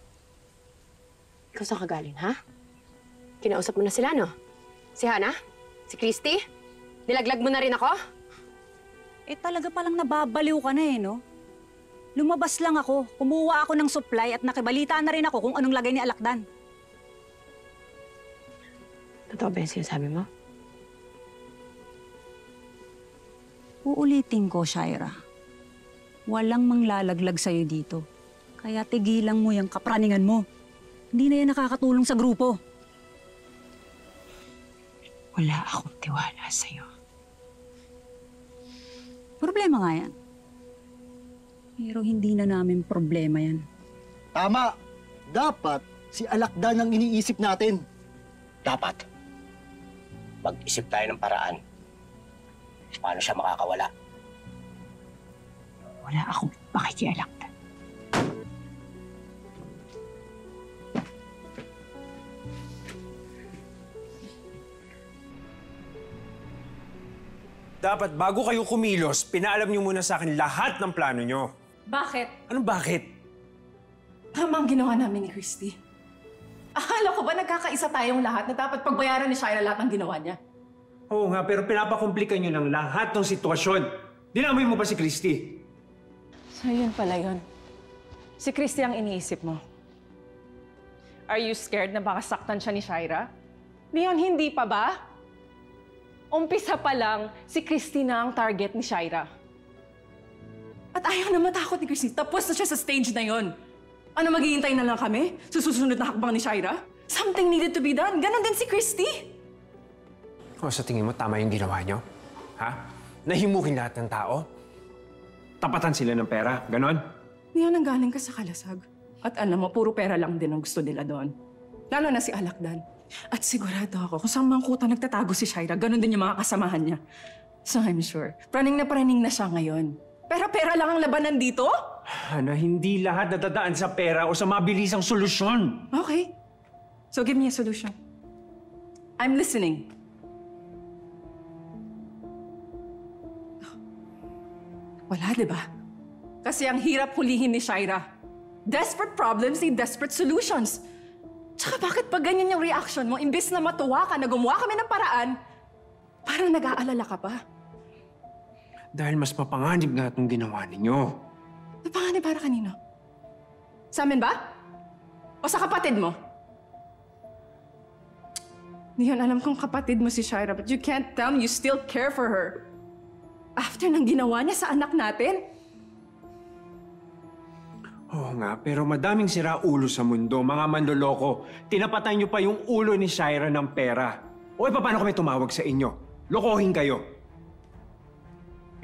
Ikaw saan ka galing, ha? Kinausap mo na sila, no? Si Hannah? Si Christy? Nilaglag mo na rin ako? Eh talaga palang nababaliw ka na eh, no? Lumabas lang ako, kumuha ako ng supply at nakibalita na rin ako kung anong lagay ni Alakdan. Totoo ba yung sinasabi mo? Uulitin ko, Shaira. Walang manglalaglag sa'yo dito. Kaya tigilan mo yung kapraningan mo. Hindi na yan nakakatulong sa grupo. Wala akong tiwala sa'yo. Problema nga yan. Pero hindi na namin problema yan. Tama. Dapat si Alakdan ang iniisip natin. Dapat. Mag-isip tayo ng paraan. Paano siya makakawala? Wala akong pakikialakdan. Dapat bago kayo kumilos, pinaalam niyo muna sa akin lahat ng plano niyo. Bakit? Anong bakit? Tama ang ginawa namin ni Christy. Akala ko ba nagkakaisa tayong lahat na dapat pagbayaran ni Shaira lahat ng ginawa niya? Oo nga, pero pinapakomplika niyo lang lahat ng sitwasyon. Dinamay mo pa si Christy. So yun pala yun. Si Christy ang iniisip mo. Are you scared na baka saktan siya ni Shaira? Leon, hindi pa ba? Umpisa pa lang, si Christy na ang target ni Shaira. At ayaw na matakot ni Christy. Tapos na siya sa stage na yon. Ano, maghihintay na lang kami? Susunod na hakbang ni Shaira? Something needed to be done. Ganon din si Christy. O sa tingin mo, tama yung ginawa nyo? Ha? Nahimukin lahat ng tao? Tapatan sila ng pera, ganon? Niya nang galing ka sa kalasag. At alam mo, puro pera lang din ang gusto nila doon. Lalo na si Alakdan. At sigurado ako, kung saan mangkuta nagtatago si Shaira, ganon din yung mga kasamahan niya. So I'm sure, praning na siya ngayon. Pero pera lang ang labanan dito? Hana, hindi lahat nadadaan sa pera o sa mabilisang solusyon. Okay. So give me a solution. I'm listening. Wala, di ba? Kasi ang hirap hulihin ni Shaira. Desperate problems need desperate solutions. Tsaka bakit pag ganyan yung reaction mo, imbes na matuwa ka na gumawa kami ng paraan, parang nag-aalala ka pa? Dahil mas mapanganib nga itong ginawa ninyo. Napanganib para kanino? Sa amin ba? O sa kapatid mo? Niyon, alam kong kapatid mo si Shaira, but you can't tell me you still care for her. After nang ginawa niya sa anak natin? Oo nga, pero madaming sira-ulo sa mundo, mga manloloko. Tinapatan niyo pa yung ulo ni Shaira ng pera. O paano kami tumawag sa inyo? Lokohin kayo.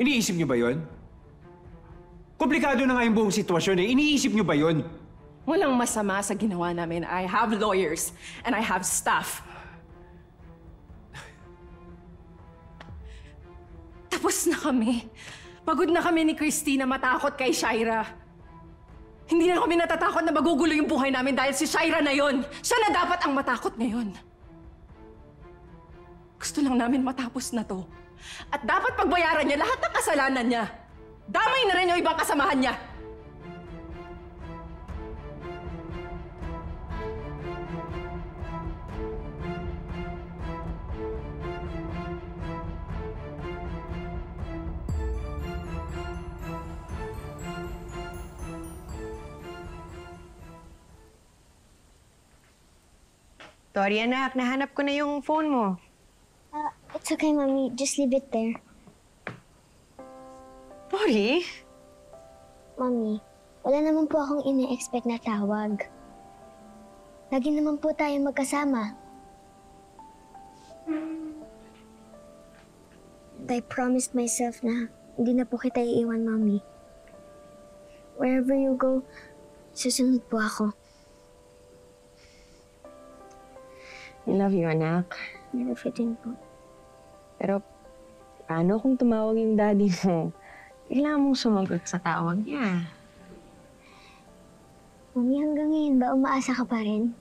Iniisip niyo ba yun? Komplikado na nga yung buong sitwasyon eh. Iniisip niyo ba yun? Walang masama sa ginawa namin. I have lawyers and I have staff. Tapos na kami. Pagod na kami ni Christy na matakot kay Shaira. Hindi na kami natatakot na magugulo yung buhay namin dahil si Shaira na yon. Siya na dapat ang matakot ngayon. Gusto lang namin matapos na to. At dapat pagbayaran niya lahat ng kasalanan niya. Damay na rin yung ibang kasamahan niya. Tori, anak, nahanap ko na yung phone mo. It's okay, Mommy. Just leave it there. Tori? Mommy, wala naman po akong ine-expect na tawag. Lagi naman po tayong magkasama. And I promised myself na hindi na po kita iiwan, Mommy. Wherever you go, susunod po ako. I love you, anak. I love you din po. Pero, paano kung tumawag yung daddy mo? Kailangan mong sumagot sa tawag niya. Mami, hanggang ngayon ba umaasa ka pa rin?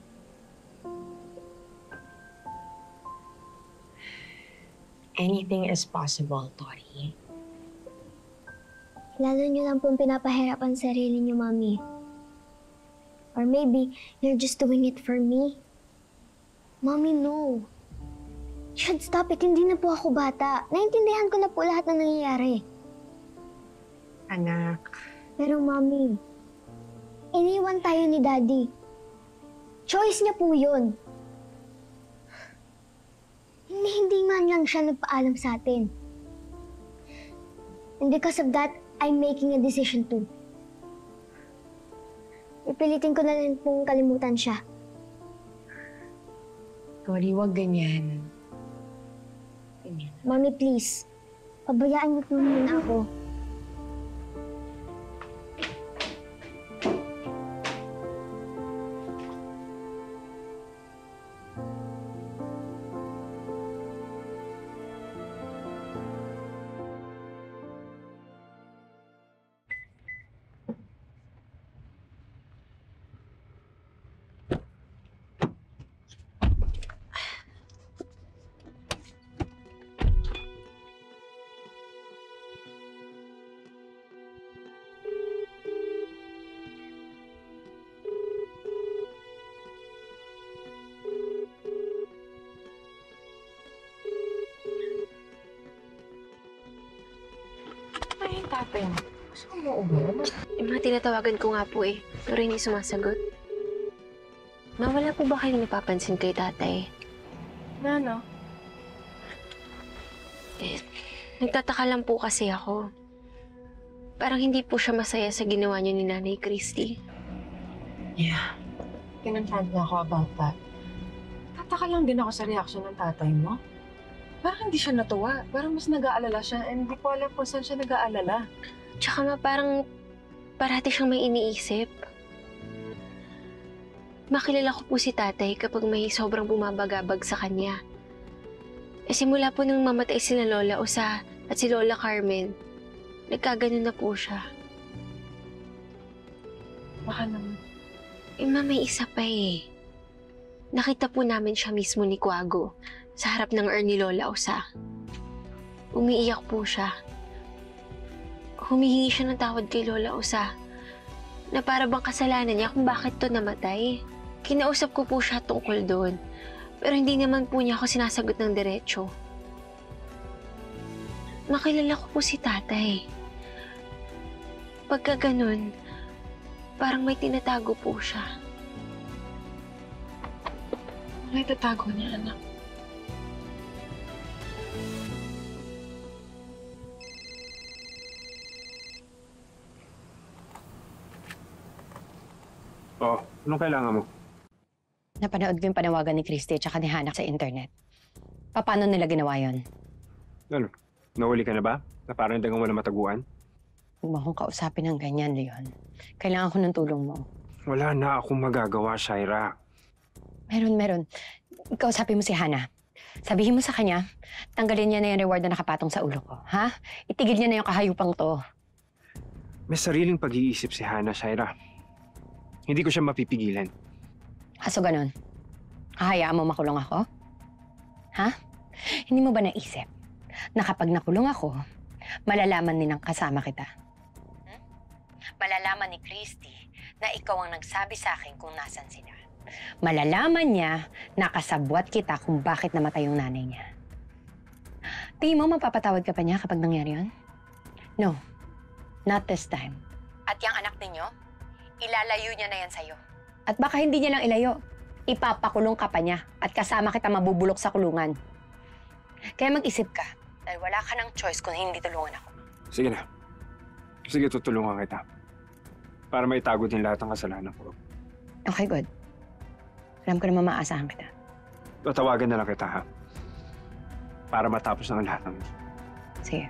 Anything is possible, Tori. Lalo niyo lang pong pinapahirapan sarili niyo, Mami. Or maybe, you're just doing it for me. Mommy, no. You should stop it. Hindi na po ako bata. Naintindihan ko na po lahat na nangyayari. Anak. Pero, Mommy, iniwan tayo ni Daddy. Choice niya po yun. Hindi man lang siya nagpaalam sa atin. And because of that, I'm making a decision too. Ipilitin ko na rin pong kalimutan siya. Tori, wag ganyan. Mommy, please. Pabayaan niyo po muna ako. Tatay mo. Saan mo ubo? Yung mga tinatawagan ko nga po eh, pero hindi sumasagot. Nawala po ba kayong napapansin kay tatay? Ano? Nagtataka lang po kasi ako. parang hindi po siya masaya sa ginawa niyo ni Nanay Christy. Yeah. Kinonfront niya ako about that. Tataka lang din ako sa reaction ng tatay mo. Parang hindi siya natuwa. Parang mas nag-aalala siya and hindi ko alam kung saan siya nag-aalala. Tsaka parang parati siyang may iniisip. Makilala ko po si tatay kapag may sobrang bumabagabag sa kanya. Simula po nung mamatay sila Lola Usa at si Lola Carmen, nagkaganon na po siya. Baka naman. Ma, may isa pa eh. Nakita po namin siya mismo ni Kuago sa harap ng urn ni Lola Usa. Umiiyak po siya. Humihingi siya ng tawad kay Lola Usa na para bang kasalanan niya kung bakit to namatay. Kinausap ko po siya tungkol doon, pero hindi naman po niya ako sinasagot ng diretsyo. Makilala ko po si tatay. Pagka ganun, parang may tinatago po siya. May tatago niya, anak. Oo, anong kailangan mo? Napanood ko yung panawagan ni Christy at ni Hannah sa internet. Paano nila ginawa yon? Ano? Nahuli ka na ba? Na parang dagang wala mataguan? Huwag mo akong kausapin ng ganyan, Leon. Kailangan ko ng tulong mo. Wala na akong magagawa, Shaira. Meron. Kausapin mo si Hannah. Sabihin mo sa kanya, tanggalin niya na yung reward na nakapatong sa ulo ko. Ha? Itigil niya na yung kahayupang to. May sariling pag-iisip si Hannah, Shaira. Hindi ko siya mapipigilan. So ganun? Hahayaan mo makulong ako? Ha? Hindi mo ba naisip na kapag nakulong ako, malalaman nilang kasama kita? Malalaman ni Christy na ikaw ang nagsabi sa akin kung nasan sila. Malalaman niya na kasabwat kita kung bakit namatay yung nanay niya. Tingin mo mapapatawad ka pa niya kapag nangyari yun? No, not this time. At yung anak ninyo, ilalayo niya na yan sa'yo. At baka hindi niya lang ilayo. Ipapakulong ka pa niya at kasama kita mabubulok sa kulungan. Kaya mag-isip ka dahil wala ka ng choice kung hindi tulungan ako. Sige na. Sige, tutulungan kita. Para maitago din lahat ng kasalanan ko. Okay, good. Alam ko naman maaasahan kita. Tatawagan na lang kita, ha? Para matapos ng lahat ng ito. Sige.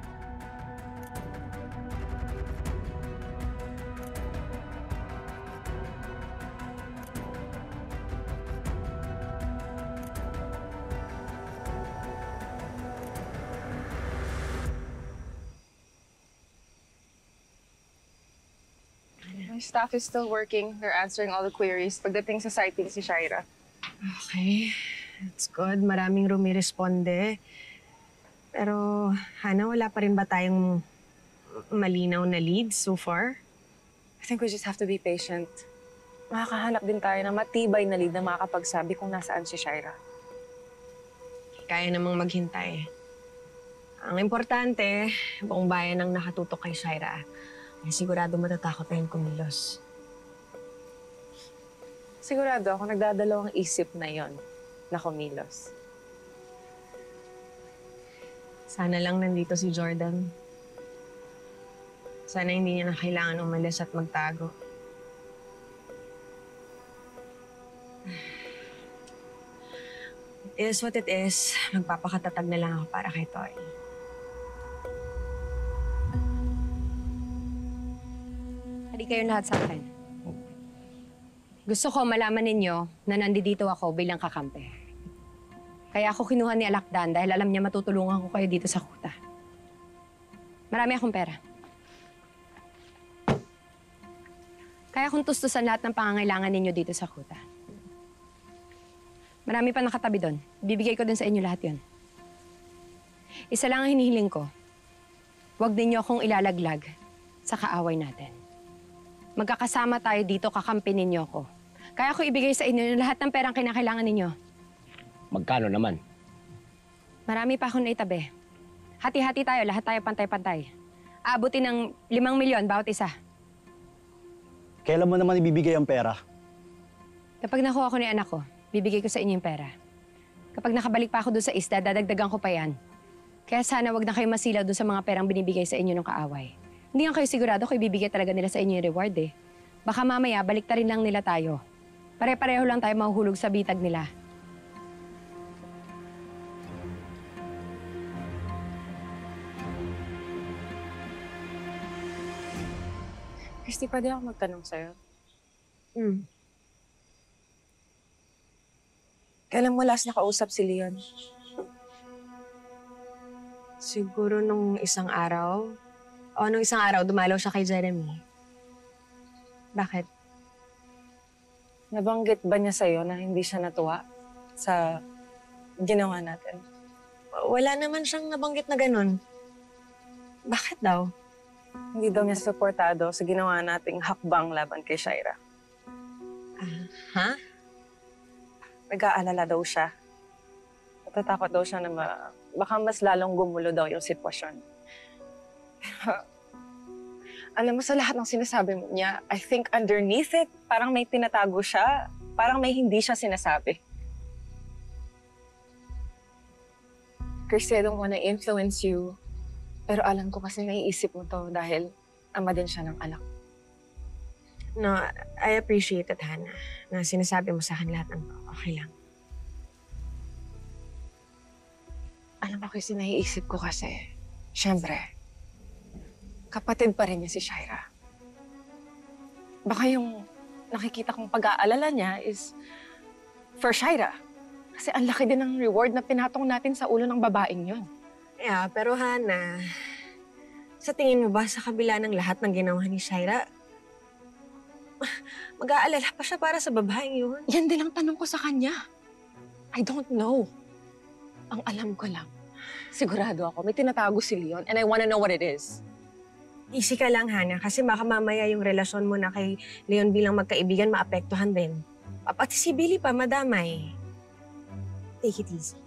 My staff is still working. They're answering all the queries pagdating sa sighting si Shaira. Okay. That's good. Maraming rumiresponde. Pero, Hannah, wala pa rin ba tayong malinaw na leads so far? I think we just have to be patient. Makakahanap din tayo ng matibay na lead na makakapagsabi kung nasaan si Shaira. Kaya namang maghintay. Ang importante, buong bayan ang nakatutok kay Shaira. Ay sigurado matatakot tayong kumilos. Sigurado ako nagdadalawang isip na yon na kumilos. Sana lang nandito si Jordan. Sana hindi niya na kailangan umalis at magtago. It is what it is. Magpapakatatag na lang ako para kay Toy. Hindi kayo lahat sa akin. Gusto ko malaman ninyo na nandito ako bilang kakampi. Kaya ako kinuha ni Alakdan dahil alam niya matutulungan ko kayo dito sa kuta. Marami akong pera. Kaya kung tustusan lahat ng pangangailangan ninyo dito sa kuta. Marami pa nakatabi doon. Bibigay ko din sa inyo lahat yon. Isa lang ang hinihiling ko. Huwag ninyo akong ilalaglag sa kaaway natin. Magkakasama tayo dito, kakampi ninyo ako. Kaya ako ibigay sa inyo lahat ng perang kinakailangan ninyo. Magkano naman? Marami pa akong naitabi. Hati-hati tayo, lahat tayo pantay-pantay. Aabutin ng 5 milyon bawat isa. Kailan mo naman ibibigay ang pera? Kapag nakuha ko ni anak ko, bibigay ko sa inyo yung pera. Kapag nakabalik pa ako doon sa isda, dadagdagan ko pa yan. Kaya sana wag na kayo masilaw doon sa mga perang binibigay sa inyo ng kaaway. Hindi nga kayo sigurado kung ibibigay talaga nila sa inyo yung reward eh. Baka mamaya, baliktarin lang nila tayo. Pare-pareho lang tayo mahuhulog sa bitag nila. Christy, pwede ako magtanong sa'yo? Kailan mo last nakausap si Leon? Siguro nung isang araw. O nung isang araw, dumalaw siya kay Jeremy. Bakit? Nabanggit ba niya sa'yo na hindi siya natuwa sa ginawa natin? Wala naman siyang nabanggit na ganun. Bakit daw? Hindi daw niya suportado sa ginawa nating hakbang laban kay Shaira. Ha? Nag-aalala daw siya. Natatakot daw siya na baka mas lalong gumulo daw yung sitwasyon. Alam mo, sa lahat ng sinasabi mo niya, I think underneath it, parang may tinatago siya, parang may hindi siya sinasabi. Christy, I don't wanna influence you, pero alam ko kasi naiisip mo to dahil ama din siya ng anak. No, I appreciate it, Hannah, na sinasabi mo sa akin lahat ng okay lang. Alam mo kasi naiisip ko kasi, syempre, kapatid pa rin niya si Shaira. Baka yung nakikita kong pag-aalala niya is for Shaira. Kasi ang laki din ng reward na pinatong natin sa ulo ng babaeng yun. Yeah, pero Hannah, sa tingin mo ba sa kabila ng lahat ng ginawa ni Shaira, mag-aalala pa siya para sa babaeng yun? Yan din ang tanong ko sa kanya. I don't know. Ang alam ko lang, sigurado ako, may tinatago si Leon and I wanna know what it is. Easy ka lang, Hannah, kasi baka mamaya yung relasyon mo na kay Leon bilang magkaibigan maapektuhan din. Pati si Billy pa, madamay. Take it easy.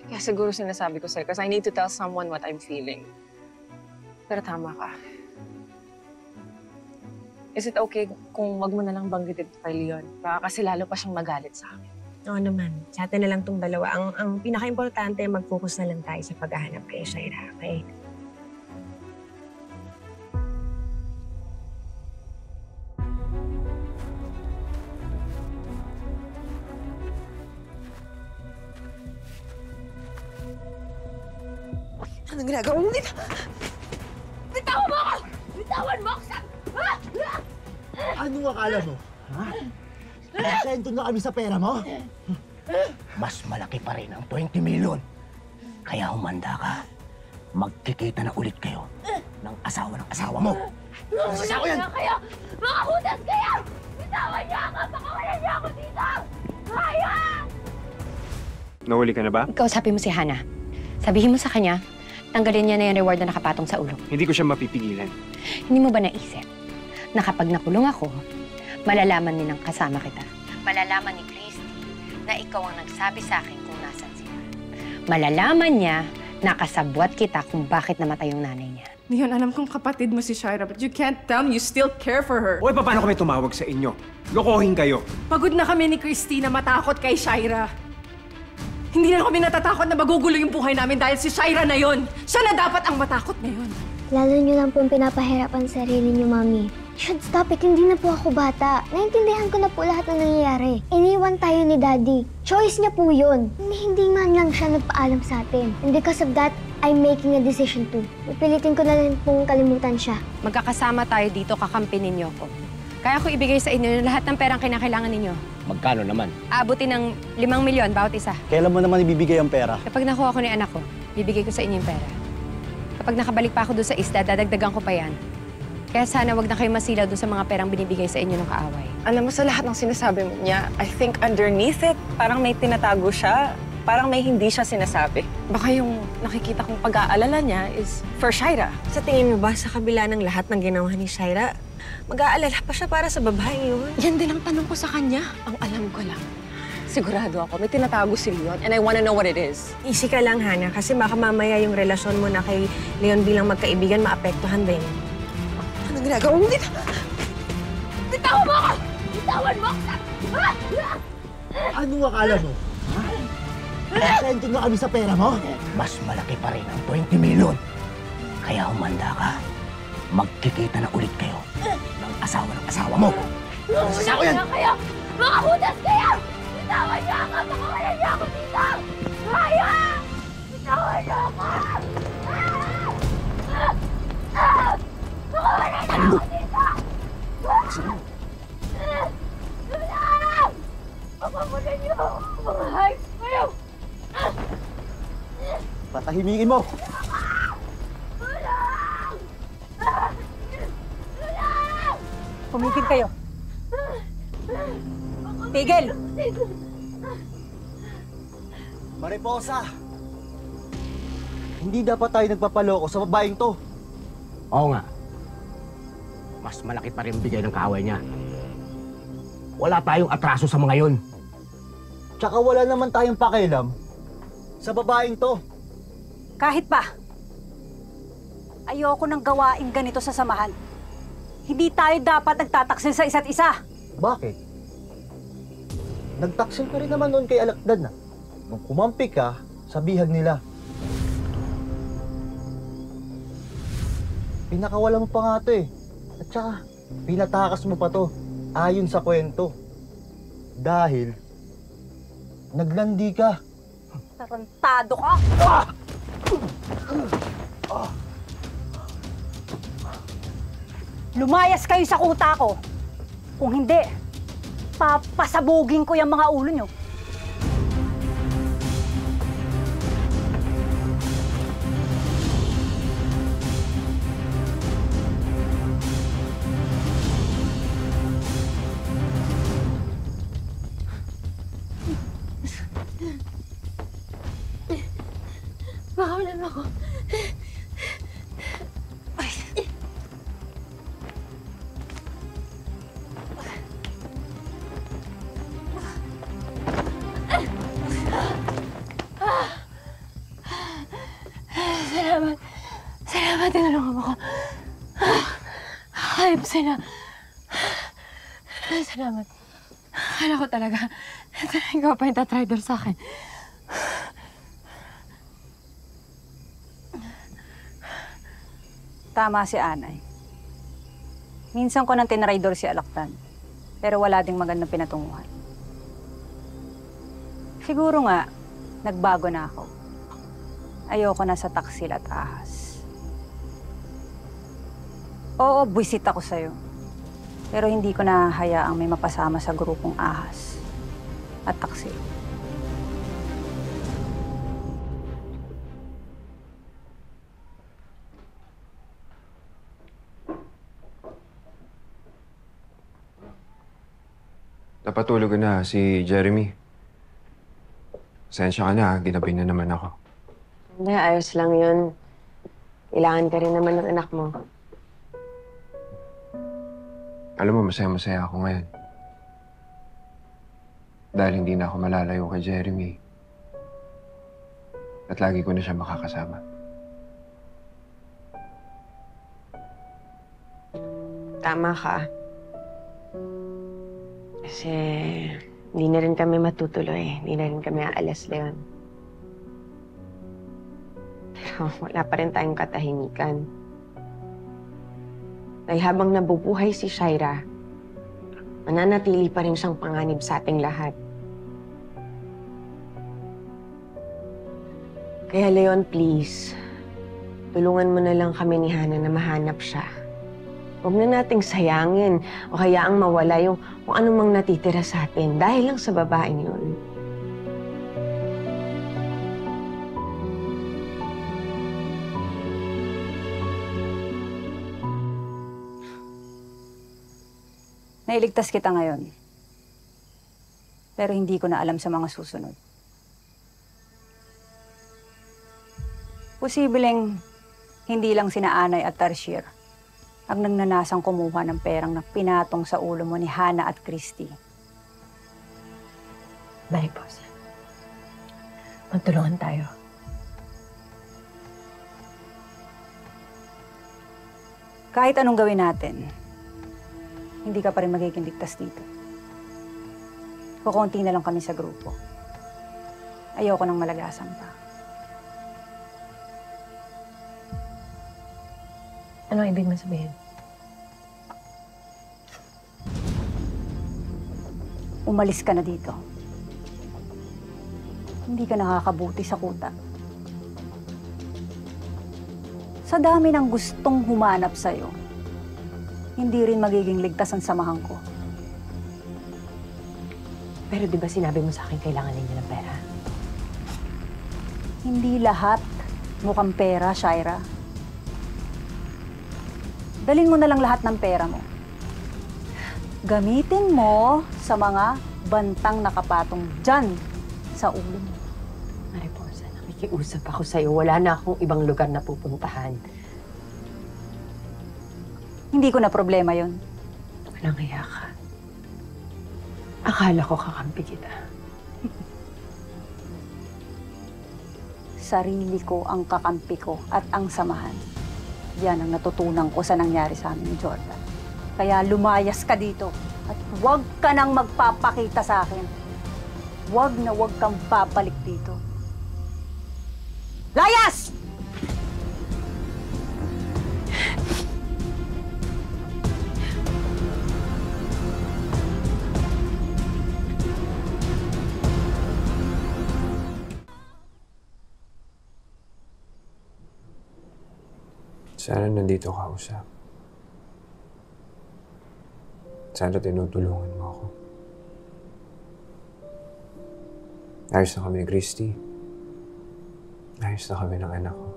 Kaya siguro sinasabi ko sa'yo kasi I need to tell someone what I'm feeling. Pero tama ka. Is it okay kung wag mo na lang banggitin kay Leon? Baka kasi lalo pa siyang magalit sa akin. Oo naman. Sa atin na lang itong dalawa. Ang pinaka-importante, mag-focus na lang tayo sa paghahanap kay Shaira, okay? Anong ginagawa mo dito? Bitawan mo ako! Bitawan mo ako sa... Anong akala mo? Ha? Nasento na kami sa pera mo? Mas malaki pa rin ang 20 million. Kaya humanda ka. Magkikita na ulit kayo ng asawa mo. Ang asawa yan! Kayo! Mga hudas kayo! Bitawan niyo ako! Pakawalan niyo ako dito! Hayang! Nahuli ka na ba? Kausapin mo si Hannah. Sabihin mo sa kanya, tanggalin niya na yung reward na nakapatong sa ulo. Hindi ko siya mapipigilan. Hindi mo ba naisip na kapag nakulong ako, malalaman din ng kasama kita. Malalaman ni Christy na ikaw ang nagsabi sa akin kung nasan sila. Malalaman niya na kasabwat kita kung bakit namatay yung nanay niya. Leon, alam kong kapatid mo si Shaira, but you can't tell me you still care for her. Oy, paano kami tumawag sa inyo? Lokohin kayo. Pagod na kami ni Christy na matakot kay Shaira. Hindi na kami natatakot na magugulo yung buhay namin dahil si Shaira na yon. Siya na dapat ang matakot ngayon. Lalo niyo lang pong pinapahirapan sarili niyo, Mami. You should stop it. Hindi na po ako bata. Naintindihan ko na po lahat ng nangyayari. Iniwan tayo ni Daddy. Choice niya po yun. Hindi man lang siya nagpaalam sa atin. And because of that, I'm making a decision too. Pipilitin ko na lang pong kalimutan siya. Magkakasama tayo dito, kakampinin niyo ako. Kaya ko ibigay sa inyo lahat ng perang kinakailangan ninyo. Magkano naman? Aabutin ng 5 milyon bawat isa. Kailan mo naman ibibigay ang pera? Kapag nakuha ko ni anak ko, bibigay ko sa inyo yung pera. Kapag nakabalik pa ako doon sa isla, dadagdagan ko pa yan. Kaya sana wag na kayo masilaw doon sa mga perang binibigay sa inyo ng kaaway. Alam mo, sa lahat ng sinasabi mo niya, I think underneath it, parang may tinatago siya. Parang may hindi siya sinasabi. Baka yung nakikita kong pag-aalala niya is for Shaira. Sa tingin mo ba sa kabila ng lahat ng ginawa ni Shaira, mag-aalala pa siya para sa babaeng yun? Yan din ang tanong ko sa kanya. Ang alam ko lang, sigurado ako, may tinatago si Leon and I wanna know what it is. Easy ka lang, Hannah, kasi baka mamaya yung relasyon mo na kay Leon bilang magkaibigan maapektuhan din. Anong ginagawa mo dito? Bitawan mo ako! Bitawan mo ako sa... Anong akala mo? Ha? Nakasento na kami sa pera mo? Mas malaki pa rin ang 20 million. Kaya humanda ka. Magkikita na ulit kayo ng asawa mo. Sasako yan! Kayo! Mga hudas kayo! Bitawan niyo ako! Pakawalan niyo ako dito! Kaya! Bitawan niyo ako! Pakawalan niyo ako dito! Tulong! Pakawalan niyo ako! Mga hype kayo! Patahimikin mo! Pumigil kayo. Tigil! Mariposa! Hindi dapat tayo nagpapaloko sa babaeng to. Oo nga. Mas malaki pa rin bigay ng kaaway niya. Wala tayong atraso sa mga yon. Tsaka wala naman tayong pakialam sa babaeng to. Kahit pa, ayoko nang gawain ganito sa samahan. Hindi tayo dapat nagtataksil sa isa't isa. Bakit? Nagtaksil ka rin naman noon kay Alakdan na. Nung kumampi ka sa bihag nila. Pinakawala mo pa nga to eh. At saka, pinatakas mo pa to ayon sa kwento. Dahil, naglandi ka. Tarantado ka! Lumayas kayo sa kuta ko. Kung hindi, papasabugin ko yung mga ulo nyo. Pakawalan mo ako. Salamat. Salamat, tinulungan mo ko. Hype sila. Salamat. Akala ko talaga, ikaw pa yung tatrider sa akin. Tama si Anay. Minsan ko nang tinraidor si Alakdan, pero wala ding magandang pinatunguhan. Siguro nga, nagbago na ako. Ayoko na sa taksil at ahas. Oo, buwisit ako sa'yo. Pero hindi ko na hayaang may mapasama sa grupong ahas at taksil. Napatulog na si Jeremy. Pasensya ka na, ginabi na naman ako. Hindi, ayos lang yun. Kailangan ka rin naman ng anak mo. Alam mo, masaya-masaya ako ngayon. Dahil hindi na ako malalayo kay Jeremy. At lagi ko na siya makakasama. Tama ka. Kasi hindi na rin kami matutuloy. Hindi na rin kami aalas, Leon. Pero wala pa rin tayong katahimikan. Dahil habang nabubuhay si Shaira, mananatili pa rin siyang panganib sa ating lahat. Kaya Leon, please, tulungan mo na lang kami ni Hana na mahanap siya. Huwag na nating sayangin o hayaang mawala yung kung anumang natitira sa atin dahil lang sa babaeng yun. Nailigtas kita ngayon. Pero hindi ko na alam sa mga susunod. Posibleng hindi lang sina Anay at Tarsier ang nagnanasang kumuha ng perang na pinatong sa ulo mo ni Hana at Christy. Mariposa, magtulungan tayo. Kahit anong gawin natin, hindi ka pa rin magiging ligtas dito. Kukunti na lang kami sa grupo. Ayoko nang malagasan pa. Ano ibig mo sabihin? Umalis ka na dito. Hindi ka nakakabuti sa kuta. Sa dami ng gustong humanap sa'yo, hindi rin magiging ligtas ang samahan ko. Pero di ba sinabi mo sa akin kailangan ninyo ng pera? Hindi lahat mukhang pera, Shaira. Dalhin mo na lang lahat ng pera mo. Gamitin mo sa mga bantang nakapatong dyan sa ulo mo. Mariposa, nakikiusap ako sa'yo. Wala na akong ibang lugar na pupuntahan. Hindi ko na problema yon. Walang hiya ka. Akala ko kakampi kita. Sarili ko ang kakampi ko at ang samahan. Yan ang natutunan ko sa nangyari sa amin ni Jordan. Kaya lumayas ka dito at huwag ka nang magpapakita sa akin. Huwag na huwag kang babalik dito. Layas! Sana nandito ka, usap. Sana tinutulungan mo ako. Ayos na kami, Christy. Ayos na kami ng anak ko.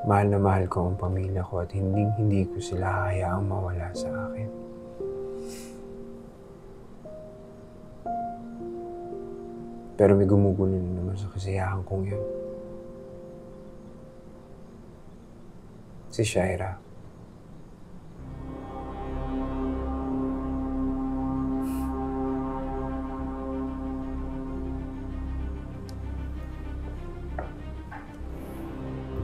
Mahal na mahal ko ang pamilya ko at hindi ko sila hayaang mawala sa akin. Pero may gumugulo na naman sa kasiyahan kong yun. Si Shaira.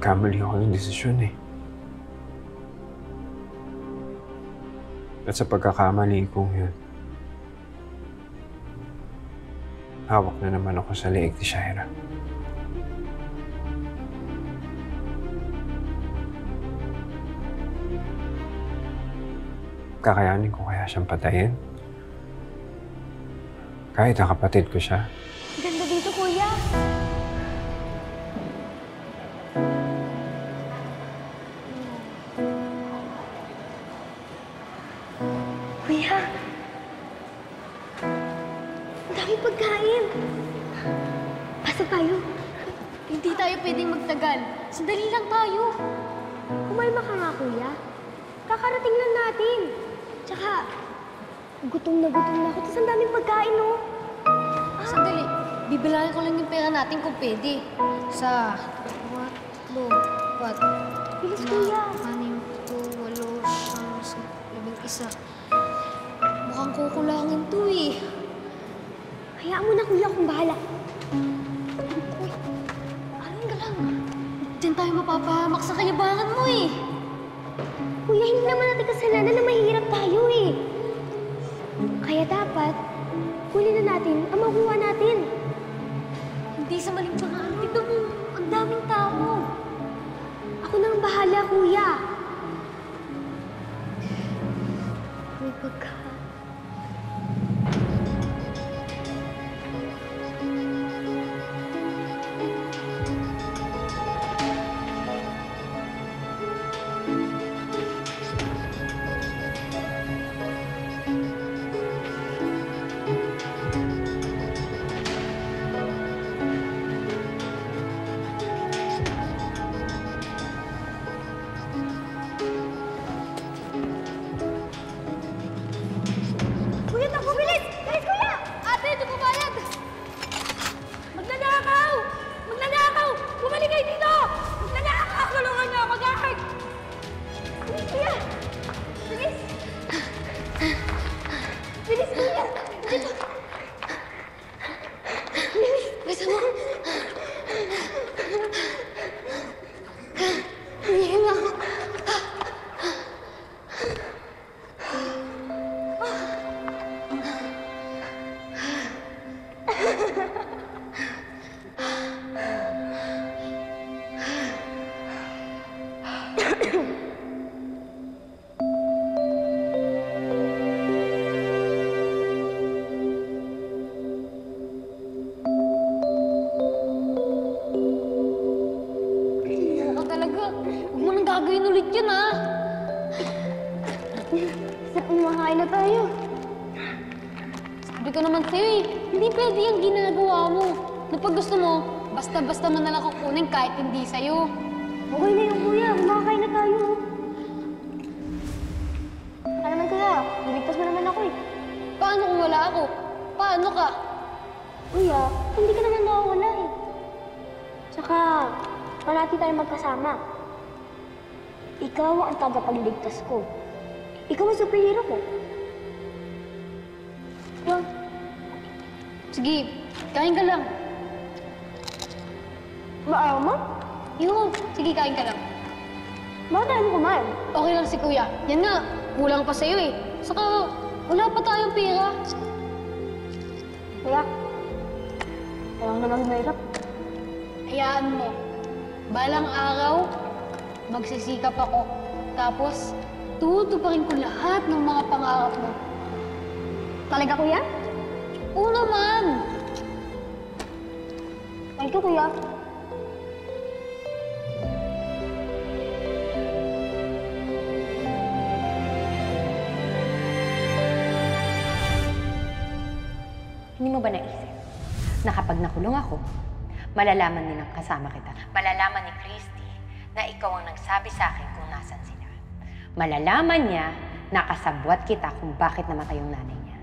Kamali ako ng desisyon eh. At sa pagkakamali kong yun, hawak na naman ako sa leeg ni Shaira. Kakayanin ko kaya siyang patayin? Kahit ang kapatid ko siya. Ganda dito, kuya. Kuya. Ang daming pagkain. Pasok tayo. Hindi tayo pwedeng magtagal. Sandali lang tayo. Kumalma ka nga, kuya. Kakarating lang natin. Tsaka, gutom na ako. Tapos ang daming pagkain, no? Sandali. Bibilangin ko lang yung pera natin kung pwede. Sa 3, 4, Bilis, kuya. 6, 7, 8, 9, 10, 11. Mukhang kukulangin to eh. Hayaan mo na, kuya, kung bahala. Uy, alam ka lang. Diyan tayo mapapahamak sa kayabangan mo eh. Kuya, hindi naman natin kasalanan na mahirap tayo eh. Kaya dapat, kunin na natin ang makuha natin. Hindi sa maling paraan. Tignan mo, ang daming tao. Ako na ang bahala, kuya. May pagka... Huwag mo nang gagawin ulit yun, ha? Sir, umakain na tayo. Sabi ko naman sa'yo, eh. Hindi pwede yung ginagawa mo. Na pag gusto mo, basta-basta mo nalang kukunin kahit hindi sa'yo. Okay na yung kuya. Umakain na tayo. Ano naman kuya? Niligtas mo naman ako, eh. Paano kung wala ako? Paano ka? Kuya, hindi ka naman mawawala, eh. Tsaka, parati tayo magkasama. Ikaw ang tagapagligtas ko. Ikaw ang superhero ko. Well, sige, kain ka lang. Ayaw mo? Yun, sige, kain ka lang. Bakit ayaw mo kumain? Okay lang si kuya. Yan nga, kulang pa sa'yo eh. Saka, wala pa tayong pera. Kuya, ayaw naman mahirap. Hayaan mo. Balang araw, magsisikap ako. Tapos, tutuparin ko lahat ng mga pangarap mo. Talaga, kuya? Oo naman. Thank you, kuya. Hindi mo ba naisip na kapag nakulong ako, malalaman din ng kasama kita. Malalaman ni Christy na ikaw ang nagsabi sa akin kung nasan sila. Malalaman niya na kasabwat kita kung bakit namatay yung nanay niya.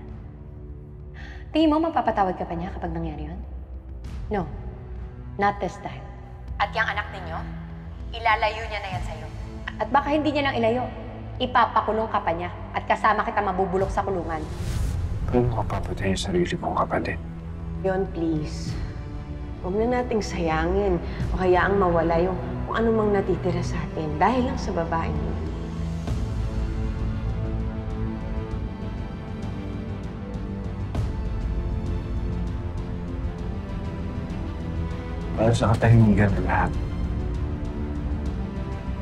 Tingin mo mapapatawad ka pa niya kapag nangyari yun? No, not this time. At yung anak ninyo, ilalayo niya na yan sa'yo. At baka hindi niya lang ilayo, ipapakulong ka pa niya at kasama kita mabubulok sa kulungan. Paano mo kapapatay yung sarili kong kapatid? Yon, please. Huwag na nating sayangin o kaya ang mawala yung kung ano mang natitira sa atin dahil lang sa babaeng mo. Para sa katahimikan ng lahat.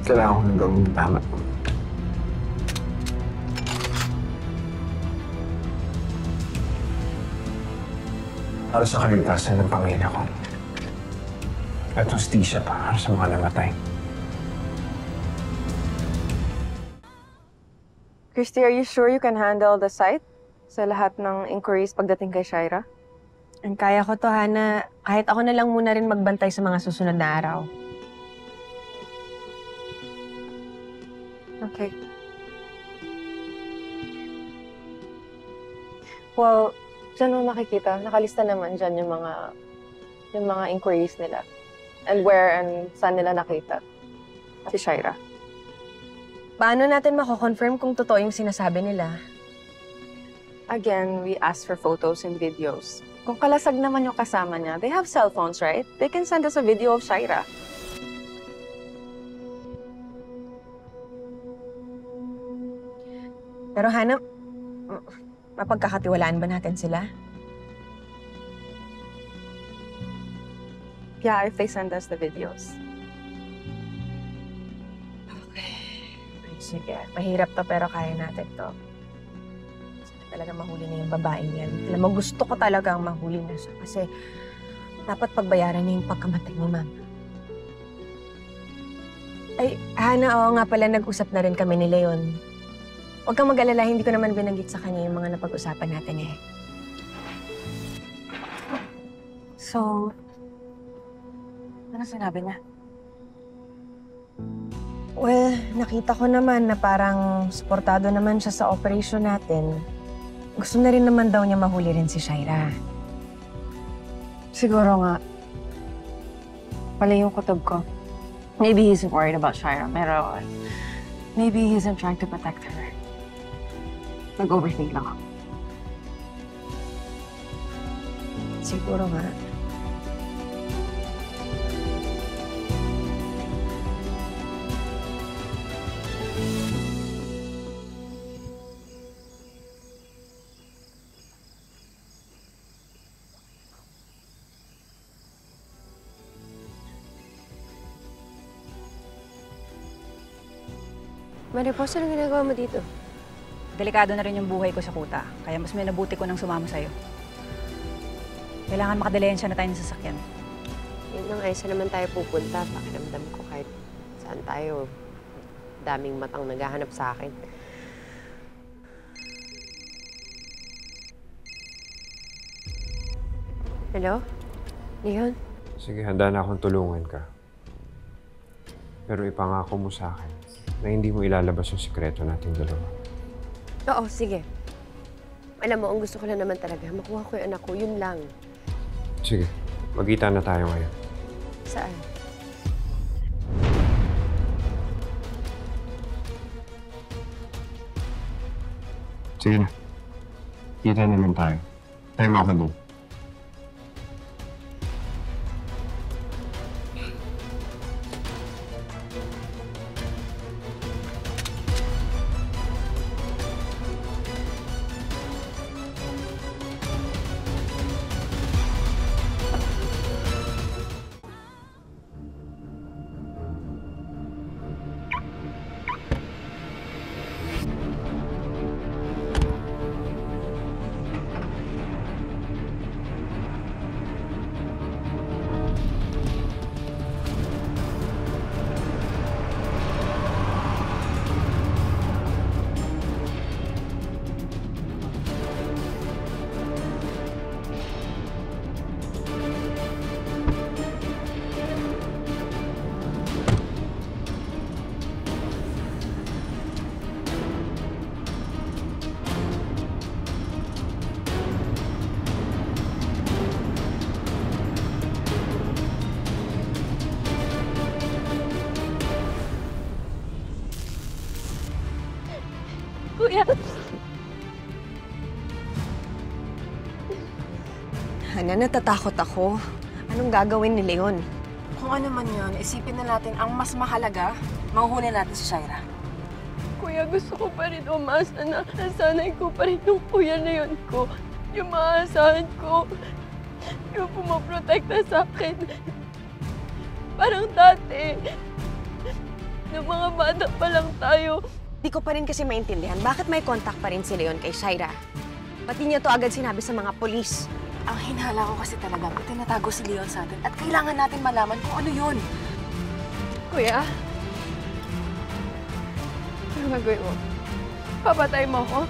Kailangan ko nang gawin yung tama. Para sa kaligtasan ng pamilya ko. At hustisya para sa mga namatay. Christy, are you sure you can handle the site sa lahat ng inquiries pagdating kay Shaira? Ang kaya ko to, Hana. Kahit ako na lang muna rin magbantay sa mga susunod na araw. Okay. Well, diyan mo makikita. Nakalista naman dyan yung mga inquiries nila. And where and saan nila nakita si Shaira. Paano natin mako-confirm kung totoo yung sinasabi nila? Again, we asked for photos and videos. Kung kalasag naman yung kasama niya, they have cell phones, right? They can send us a video of Shaira. Pero Hana, mapagkakatiwalaan ba natin sila? Yeah, if they send us the videos. Sige, mahirap to pero kaya natin to. Sana talaga mahuli na yung babaeng yan. Alam mo, gusto ko talagang mahuli na siya kasi dapat pagbayaran niya yung pagkamatay ni Mama. Ay, Hana, oo nga pala, nag-usap na rin kami ni Leon. Huwag kang mag-alala, hindi ko naman binanggit sa kanya yung mga napag-usapan natin eh. So, ano sinabi niya? Well, nakita ko naman na parang suportado naman siya sa operation natin. Gusto na rin naman daw niya mahuli rin si Shaira. Siguro nga. Pala yung kutob ko. Maybe he's worried about Shaira, pero maybe he isn't trying to protect her. Nag-overthink lang ako. Siguro nga. Mariposa, anong ginagawa mo dito? Delikado na rin yung buhay ko sa kuta, kaya mas minabuti ko nang sumama sa'yo. Kailangan makadalayan na tayo ng sasakyan. Yun lang, ay saan naman tayo pupunta? Pakiramdam ko kahit saan tayo. Daming matang naghahanap sa akin. Hello? Leon? Sige, handa na akong tulungan ka. Pero ipangako mo sa akin na hindi mo ilalabas yung sikreto nating dalawa. Oo, sige. Alam mo, ang gusto ko lang naman talaga, makuha ko yung anak ko, yun lang. Sige, magkita na tayo ngayon. Saan? Sige na. Kita naman tayo. Tayo makapag-go. Kuya! Hana, natatakot ako. Anong gagawin ni Leon? Kung ano man yun, isipin na natin ang mas mahalaga, mahuhuli natin si Shaira. Kuya, gusto ko pa rin umasa na nasanay ko pa rin yung kuya na yun ko. Yung maasahan ko. Yung pumaprotekta sa akin. Parang dati. Nung mga bata pa lang tayo. Di ko pa rin kasi maintindihan, bakit may contact pa rin si Leon kay Shaira? Pati niya to agad sinabi sa mga polis. Ang hinala ko kasi talaga, tinatago si Leon sa atin at kailangan natin malaman kung ano yun. Kuya? Ano gagawin mo? Papatay mo ako?